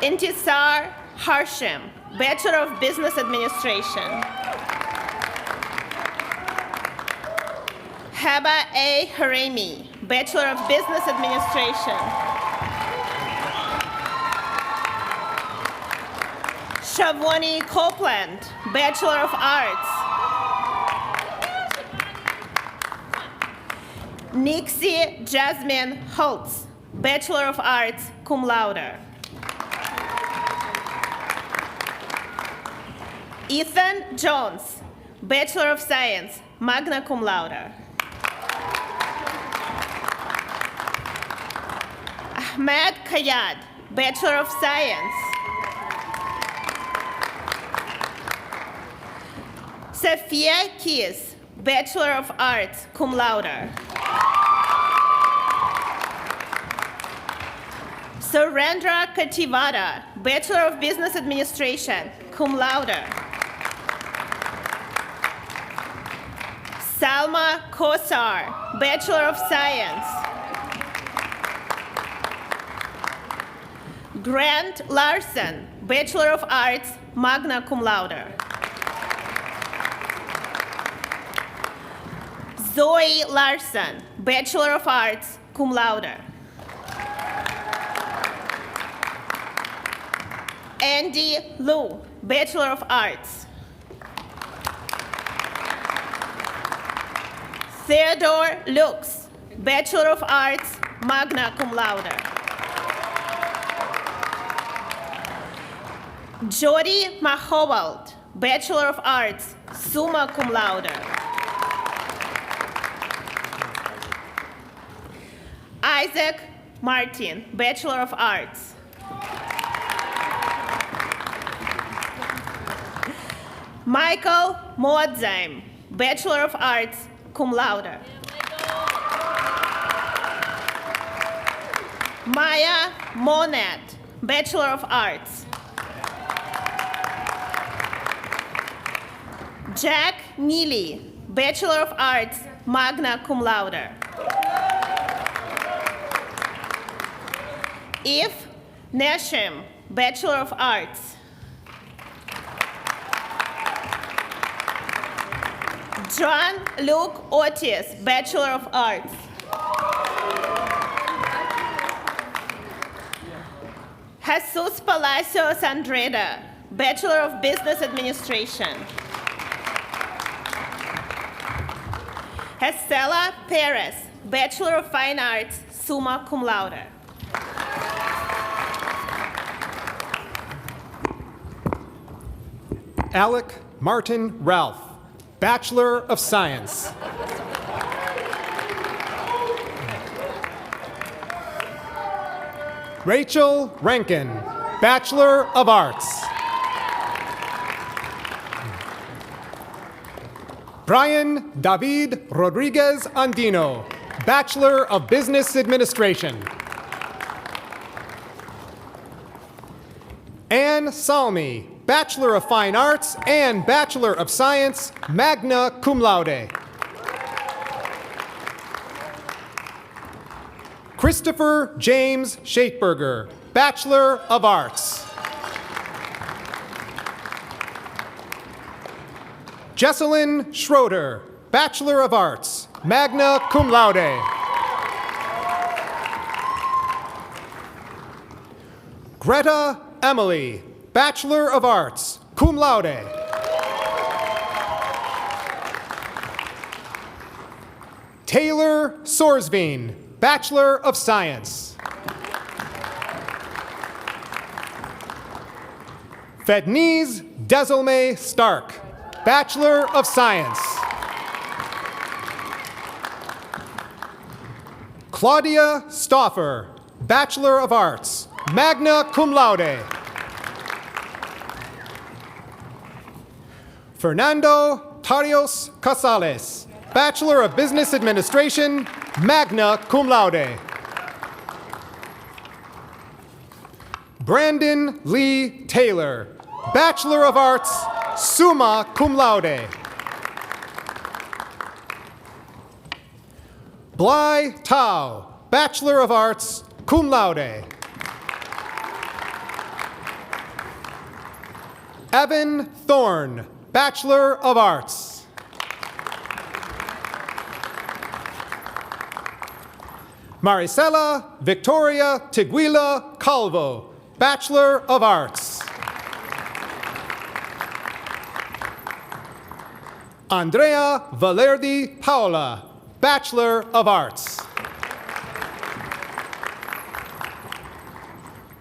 Intisar Harsham, Bachelor of Business Administration. Heba A. Haremi, Bachelor of Business Administration. Shavoni Copeland, Bachelor of Arts. Nixie Jasmine Holtz, Bachelor of Arts, cum laude. Ethan Jones, Bachelor of Science, magna cum laude. Ahmed Kayad, Bachelor of Science. Sophia Keys, Bachelor of Arts, cum laude. Surendra Kativada, Bachelor of Business Administration, cum laude. Salma Kosar, Bachelor of Science. Grant Larson, Bachelor of Arts, magna cum laude. Zoe Larson, Bachelor of Arts, cum laude. Andy Liu, Bachelor of Arts. Theodore Lux, Bachelor of Arts, magna cum laude. Jody Mahowald, Bachelor of Arts, summa cum laude. Isaac Martin, Bachelor of Arts. Michael Moadzheim, Bachelor of Arts, cum laude. Maya Monat, Bachelor of Arts. Jack Neely, Bachelor of Arts, magna cum laude. Eve Nashim, Bachelor of Arts. John Luke Otis, Bachelor of Arts. Jesus Palacios Andreda, Bachelor of Business Administration. Estela Perez, Bachelor of Fine Arts, summa cum laude. Alec Martin Ralph, Bachelor of Science. Rachel Rankin, Bachelor of Arts. Brian David Rodriguez Andino, Bachelor of Business Administration. Anne Salmi, Bachelor of Fine Arts and Bachelor of Science, magna cum laude. Christopher James Schaefberger, Bachelor of Arts. Jesselyn Schroeder, Bachelor of Arts, magna cum laude. Greta Emily, Bachelor of Arts, cum laude. Taylor Sorsveen, Bachelor of Science. Fedniz Desilme Stark, Bachelor of Science. Claudia Stauffer, Bachelor of Arts, magna cum laude. Fernando Tarios Casales, Bachelor of Business Administration, magna cum laude. Brandon Lee Taylor, Bachelor of Arts, summa cum laude. Bly Tao, Bachelor of Arts, cum laude. Evan Thorne, Bachelor of Arts. Maricela Victoria Tiguila Calvo, Bachelor of Arts. Andrea Valerdi Paola, Bachelor of Arts.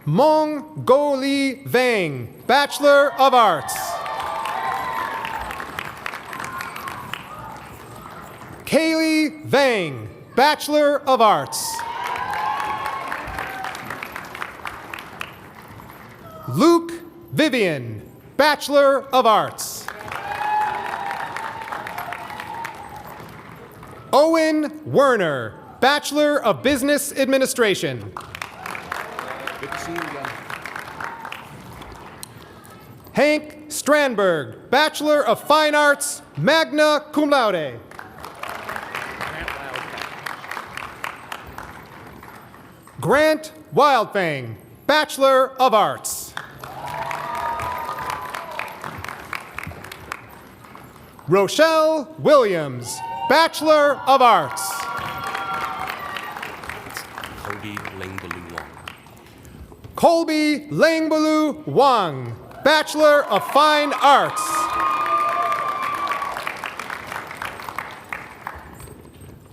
Mong Go Li Vang, Bachelor of Arts. Kaylee Vang, Bachelor of Arts. Luke Vivian, Bachelor of Arts. Owen Werner, Bachelor of Business Administration. Hank Strandberg, Bachelor of Fine Arts, magna cum laude. Grant Wildfang, Bachelor of Arts. Rochelle Williams, Bachelor of Arts. Colby Langbaloo Wang, Bachelor of Fine Arts.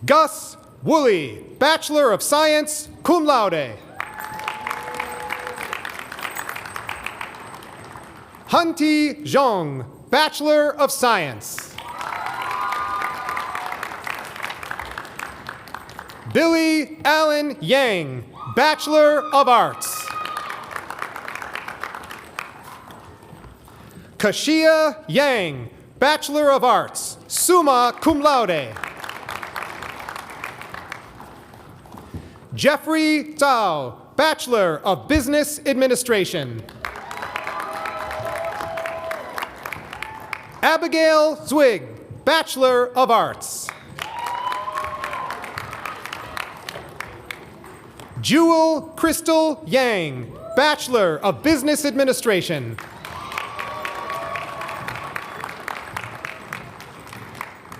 Gus Woolley, Bachelor of Science, cum laude. Hunty Zhong, Bachelor of Science. Billy Allen Yang, Bachelor of Arts. Kashia Yang, Bachelor of Arts, summa cum laude. Jeffrey Zhao, Bachelor of Business Administration. Abigail Zwig, Bachelor of Arts. Jewel Crystal Yang, Bachelor of Business Administration.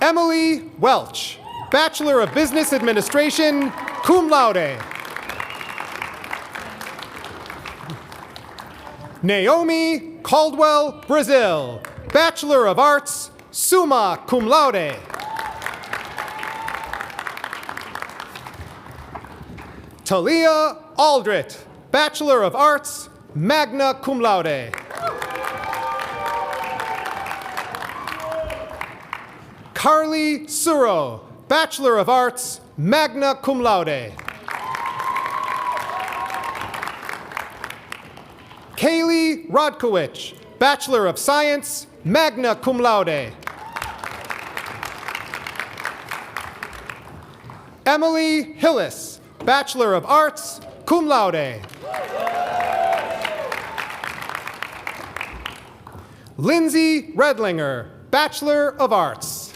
Emily Welch, Bachelor of Business Administration, cum laude. Naomi Caldwell Brazil, Bachelor of Arts, summa cum laude. Talia Aldrit, Bachelor of Arts, magna cum laude. Carly Suro, Bachelor of Arts, magna cum laude. Kaylee Rodkowicz, Bachelor of Science, magna cum laude. Emily Hillis, Bachelor of Arts, cum laude. Lindsay Redlinger, Bachelor of Arts.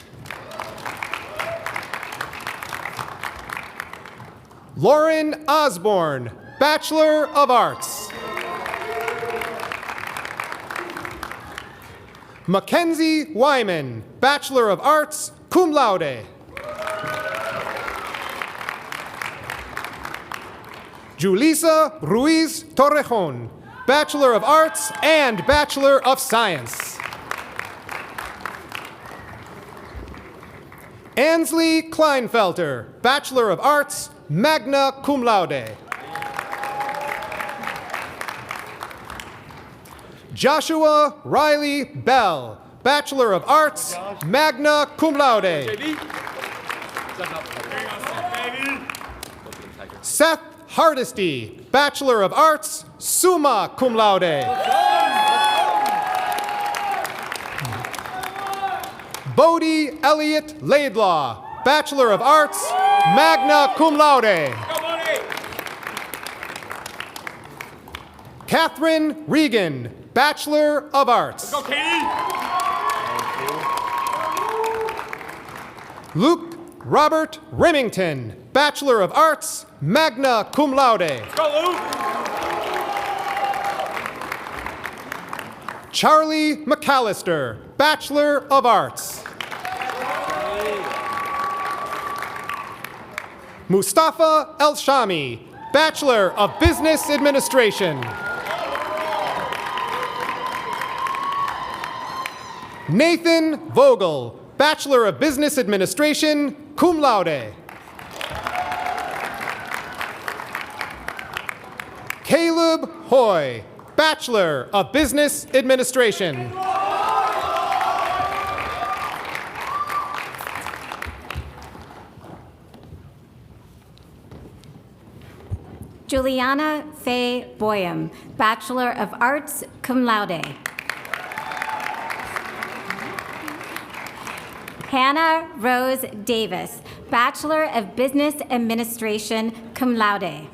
Lauren Osborne, Bachelor of Arts. Mackenzie Wyman, Bachelor of Arts, cum laude. Julissa Ruiz Torrejon, Bachelor of Arts, and Bachelor of Science. Ansley Kleinfelter, Bachelor of Arts, magna cum laude. Joshua Riley Bell, Bachelor of Arts, magna cum laude. Seth Hardesty, Bachelor of Arts, summa cum laude. Bodie Elliott Laidlaw, Bachelor of Arts, magna cum laude. Catherine Regan, Bachelor of Arts. Go, Katie! Luke Robert Remington, Bachelor of Arts, magna cum laude. Go, Luke! Charlie McAllister, Bachelor of Arts. Mustafa El-Shami, Bachelor of Business Administration. Nathan Vogel, Bachelor of Business Administration, cum laude. Caleb Hoy, Bachelor of Business Administration. Juliana Faye Boyum, Bachelor of Arts, cum laude. Hannah Rose Davis, Bachelor of Business Administration, cum laude.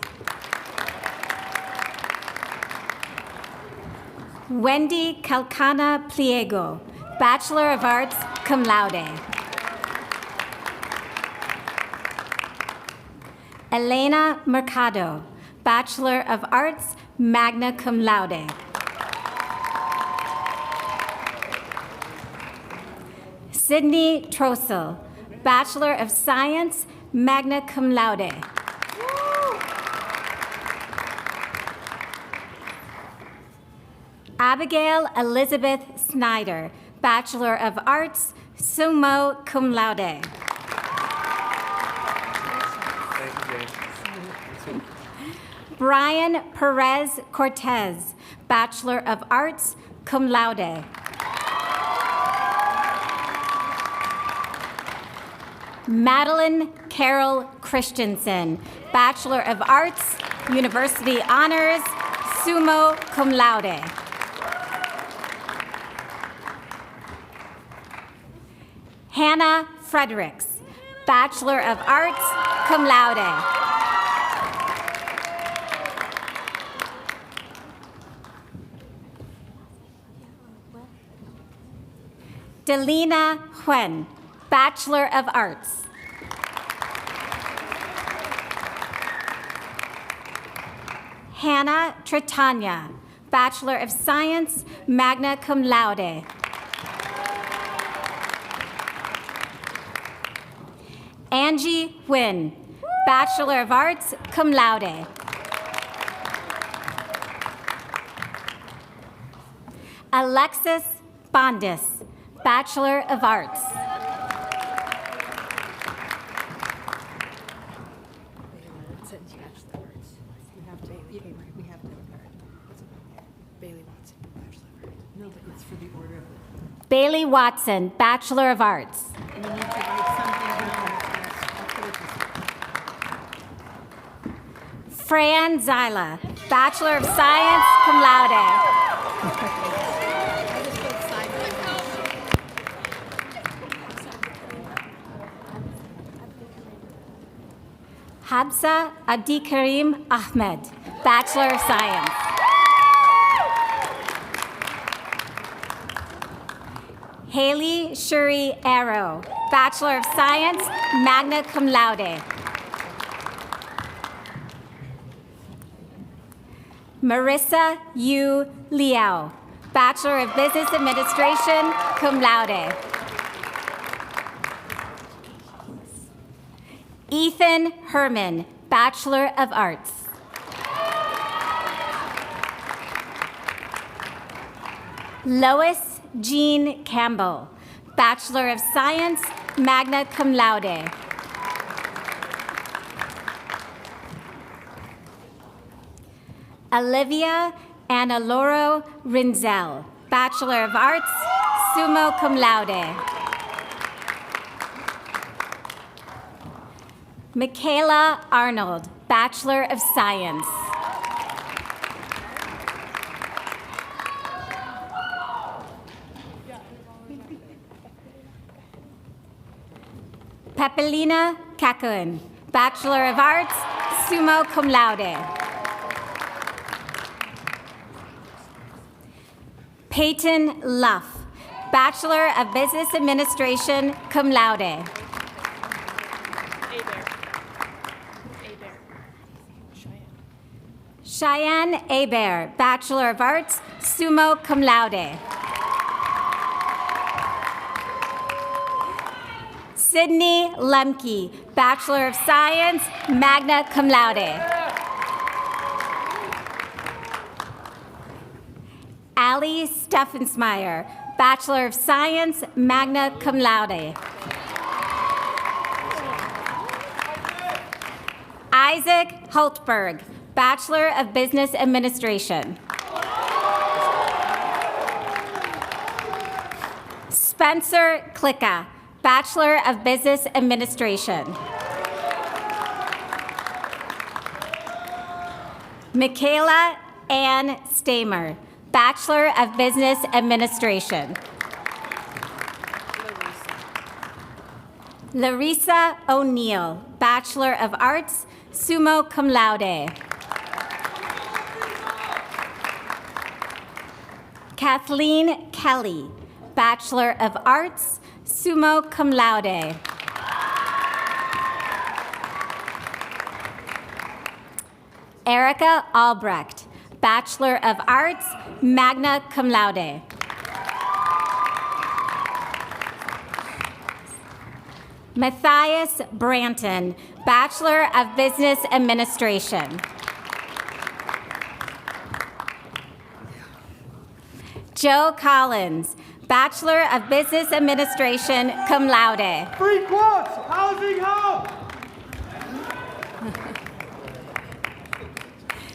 Wendy Calcana Pliego, Bachelor of Arts, cum laude. Elena Mercado, Bachelor of Arts, magna cum laude. Sydney Trossel, Bachelor of Science, magna cum laude. Abigail Elizabeth Snyder, Bachelor of Arts, summa cum laude. Brian Perez Cortez, Bachelor of Arts, cum laude. Madeline Carol Christensen, Bachelor of Arts, University Honors, summa cum laude. Hannah Fredericks, Bachelor of Arts, cum laude. Delina Huen, Bachelor of Arts. Hannah Tritanya, Bachelor of Science, magna cum laude. Angie Nguyen, Bachelor of Arts, cum laude. Alexis Bondis, Bachelor of Arts. Bailey Watson, Bachelor of Arts. And you need to write something down. Fran Zyla, Bachelor of Science, cum laude. Habsa Adikarim Ahmed, Bachelor of Science. Haley Shuri Arrow, Bachelor of Science, magna cum laude. Marissa Yu Liao, Bachelor of Business Administration, cum laude. Ethan Herman, Bachelor of Arts. Lois Jean Campbell, Bachelor of Science, magna cum laude. Olivia Anna Loro Rinzel, Bachelor of Arts, summa cum laude. Michaela Arnold, Bachelor of Science. Pepelina Kakun, Bachelor of Arts, summa cum laude. Peyton Luff, Bachelor of Business Administration, cum laude. Cheyenne Hebert, Bachelor of Arts, summa cum laude. Sydney Lemke, Bachelor of Science, magna cum laude. Allie Steffensmeyer, Bachelor of Science, magna cum laude. Isaac Hultberg, Bachelor of Business Administration. Spencer Klicka, Bachelor of Business Administration. Michaela Ann Stamer, Bachelor of Business Administration. Larissa O'Neill, Bachelor of Arts, summa cum laude. Kathleen Kelly, Bachelor of Arts, summa cum laude. Erica Albrecht, Bachelor of Arts, magna cum laude. Matthias Branton, Bachelor of Business Administration. Joe Collins, Bachelor of Business Administration, cum laude. Free quotes, housing hub.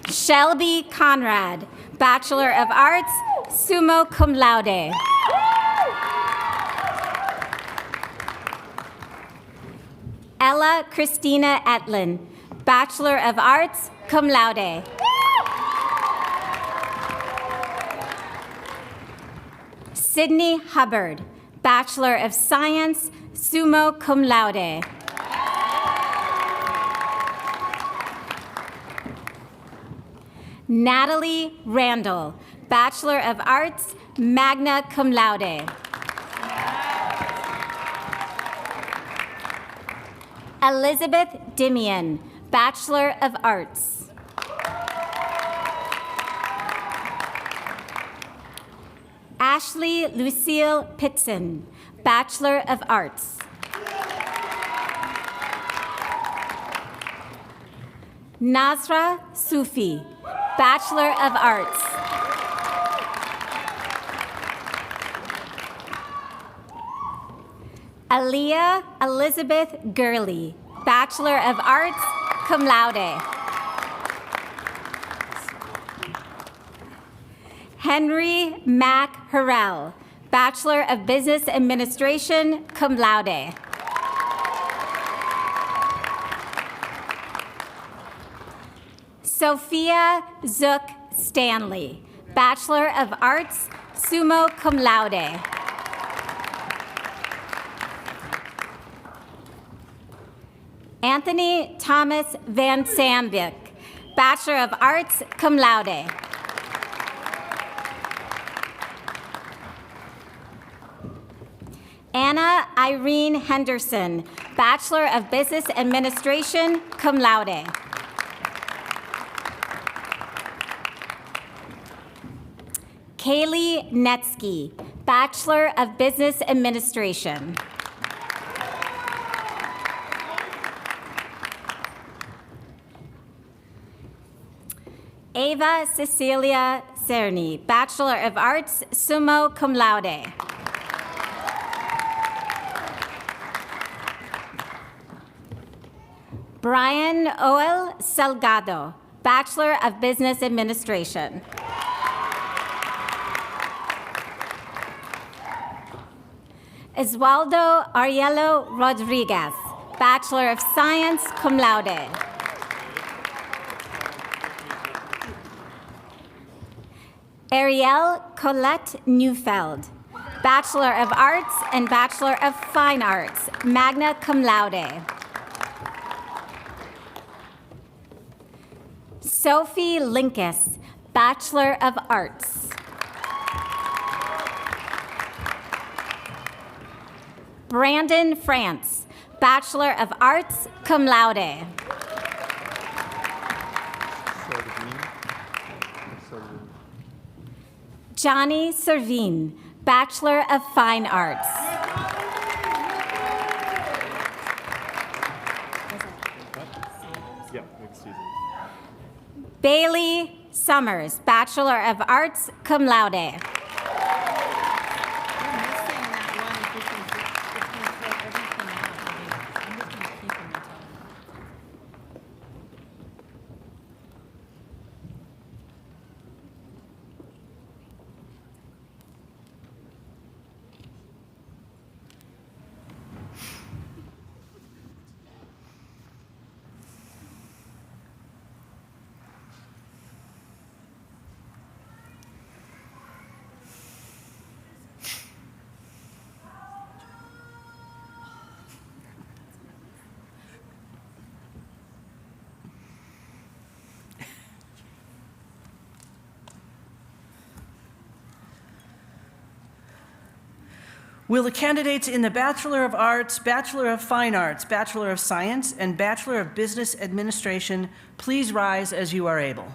Shelby Conrad, Bachelor of Arts, summa cum laude. Ella Christina Etlin, Bachelor of Arts, cum laude. Sydney Hubbard, Bachelor of Science, summa cum laude. Natalie Randall, Bachelor of Arts, magna cum laude. Elizabeth Dimian, Bachelor of Arts. Ashley Lucille Pitson, Bachelor of Arts. Nazra Sufi, Bachelor of Arts. Aaliyah Elizabeth Gurley, Bachelor of Arts, cum laude. Henry Mack Harrell, Bachelor of Business Administration, cum laude. Sophia Zook Stanley, Bachelor of Arts, summa cum laude. Anthony Thomas Van Sambik, Bachelor of Arts, cum laude. Anna Irene Henderson, Bachelor of Business Administration, cum laude. Kaylee Netsky, Bachelor of Business Administration. Ava Cecilia Cerny, Bachelor of Arts, summa cum laude. Brian Oel Salgado, Bachelor of Business Administration. Oswaldo Arielo Rodriguez, Bachelor of Science, cum laude. Ariel Colette Neufeld, Bachelor of Arts and Bachelor of Fine Arts, magna cum laude. Sophie Linkus, Bachelor of Arts. Brandon France, Bachelor of Arts, cum laude. Johnny Servine, Bachelor of Fine Arts. Bailey Summers, Bachelor of Arts, cum laude. Will the candidates in the Bachelor of Arts, Bachelor of Fine Arts, Bachelor of Science, and Bachelor of Business Administration please rise as you are able?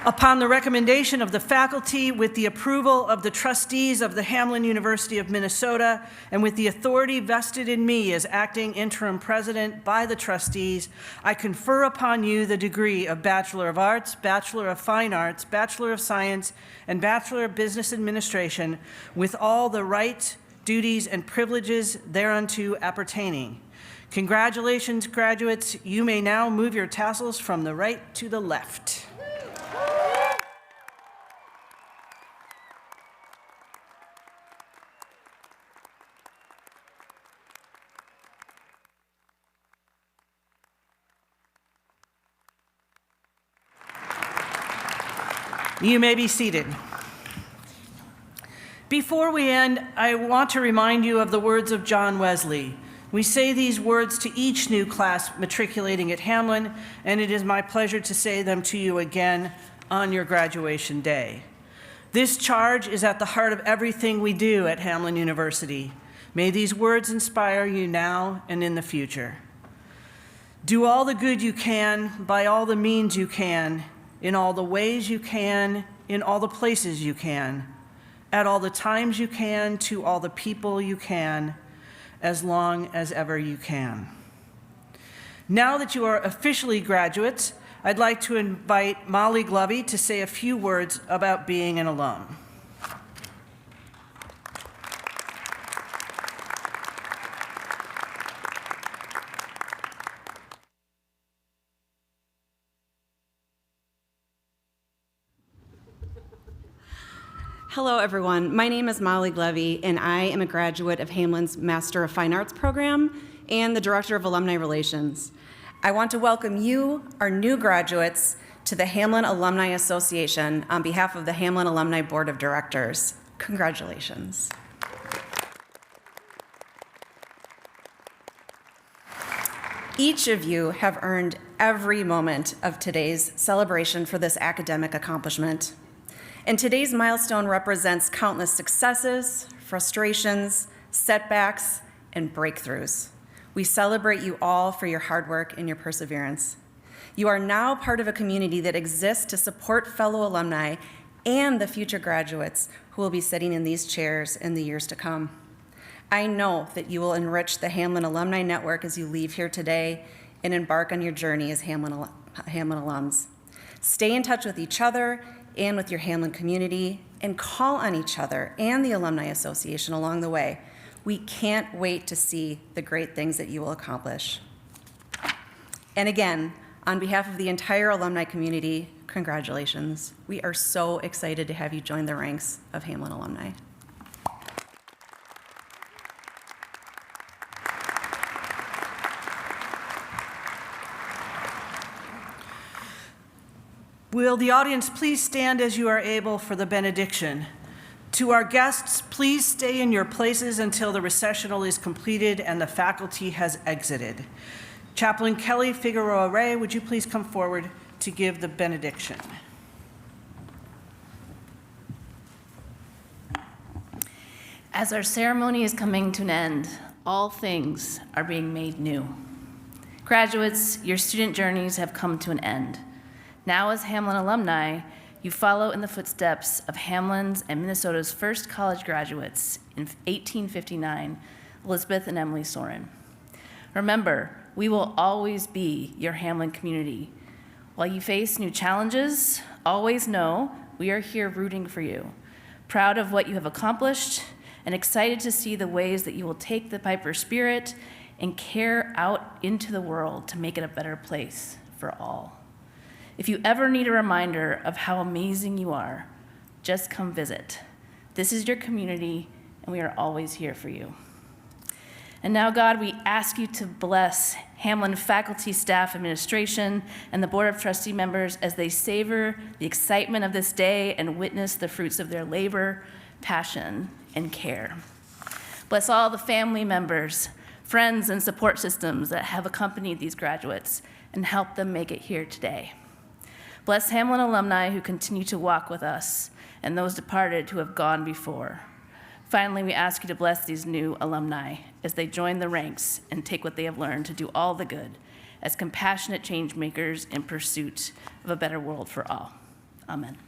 Upon the recommendation of the faculty, with the approval of the trustees of the Hamline University of Minnesota, and with the authority vested in me as acting interim president by the trustees, I confer upon you the degree of Bachelor of Arts, Bachelor of Fine Arts, Bachelor of Science, and Bachelor of Business Administration, with all the rights, duties, and privileges thereunto appertaining. Congratulations, graduates. You may now move your tassels from the right to the left. You may be seated. Before we end, I want to remind you of the words of John Wesley. We say these words to each new class matriculating at Hamline, and it is my pleasure to say them to you again on your graduation day. This charge is at the heart of everything we do at Hamline University. May these words inspire you now and in the future. Do all the good you can, by all the means you can, in all the ways you can, in all the places you can, at all the times you can, to all the people you can, as long as ever you can. Now that you are officially graduates, I'd like to invite Molly Glovey to say a few words about being an alum. Hello, everyone. My name is Molly Glovey, and I am a graduate of Hamline's Master of Fine Arts program and the Director of Alumni Relations. I want to welcome you, our new graduates, to the Hamline Alumni Association on behalf of the Hamline Alumni Board of Directors. Congratulations. Each of you have earned every moment of today's celebration for this academic accomplishment. And today's milestone represents countless successes, frustrations, setbacks, and breakthroughs. We celebrate you all for your hard work and your perseverance. You are now part of a community that exists to support fellow alumni and the future graduates who will be sitting in these chairs in the years to come. I know that you will enrich the Hamline Alumni Network as you leave here today and embark on your journey as Hamline alums. Stay in touch with each other and with your Hamline community, and call on each other and the Alumni Association along the way. We can't wait to see the great things that you will accomplish. And again, on behalf of the entire alumni community, congratulations. We are so excited to have you join the ranks of Hamline alumni. Will the audience please stand as you are able for the benediction? To our guests, please stay in your places until the recessional is completed and the faculty has exited. Chaplain Kelly Figueroa Ray, would you please come forward to give the benediction? As our ceremony is coming to an end, all things are being made new. Graduates, your student journeys have come to an end. Now, as Hamline alumni, you follow in the footsteps of Hamline's and Minnesota's first college graduates in 1859, Elizabeth and Emily Soren. Remember, we will always be your Hamline community. While you face new challenges, always know we are here rooting for you, proud of what you have accomplished, and excited to see the ways that you will take the Piper spirit and care out into the world to make it a better place for all. If you ever need a reminder of how amazing you are, just come visit. This is your community, and we are always here for you. And now, God, we ask you to bless Hamline faculty, staff, administration, and the Board of Trustee members as they savor the excitement of this day and witness the fruits of their labor, passion, and care. Bless all the family members, friends, and support systems that have accompanied these graduates and helped them make it here today. Bless Hamline alumni who continue to walk with us and those departed who have gone before. Finally, we ask you to bless these new alumni as they join the ranks and take what they have learned to do all the good as compassionate change makers in pursuit of a better world for all. Amen.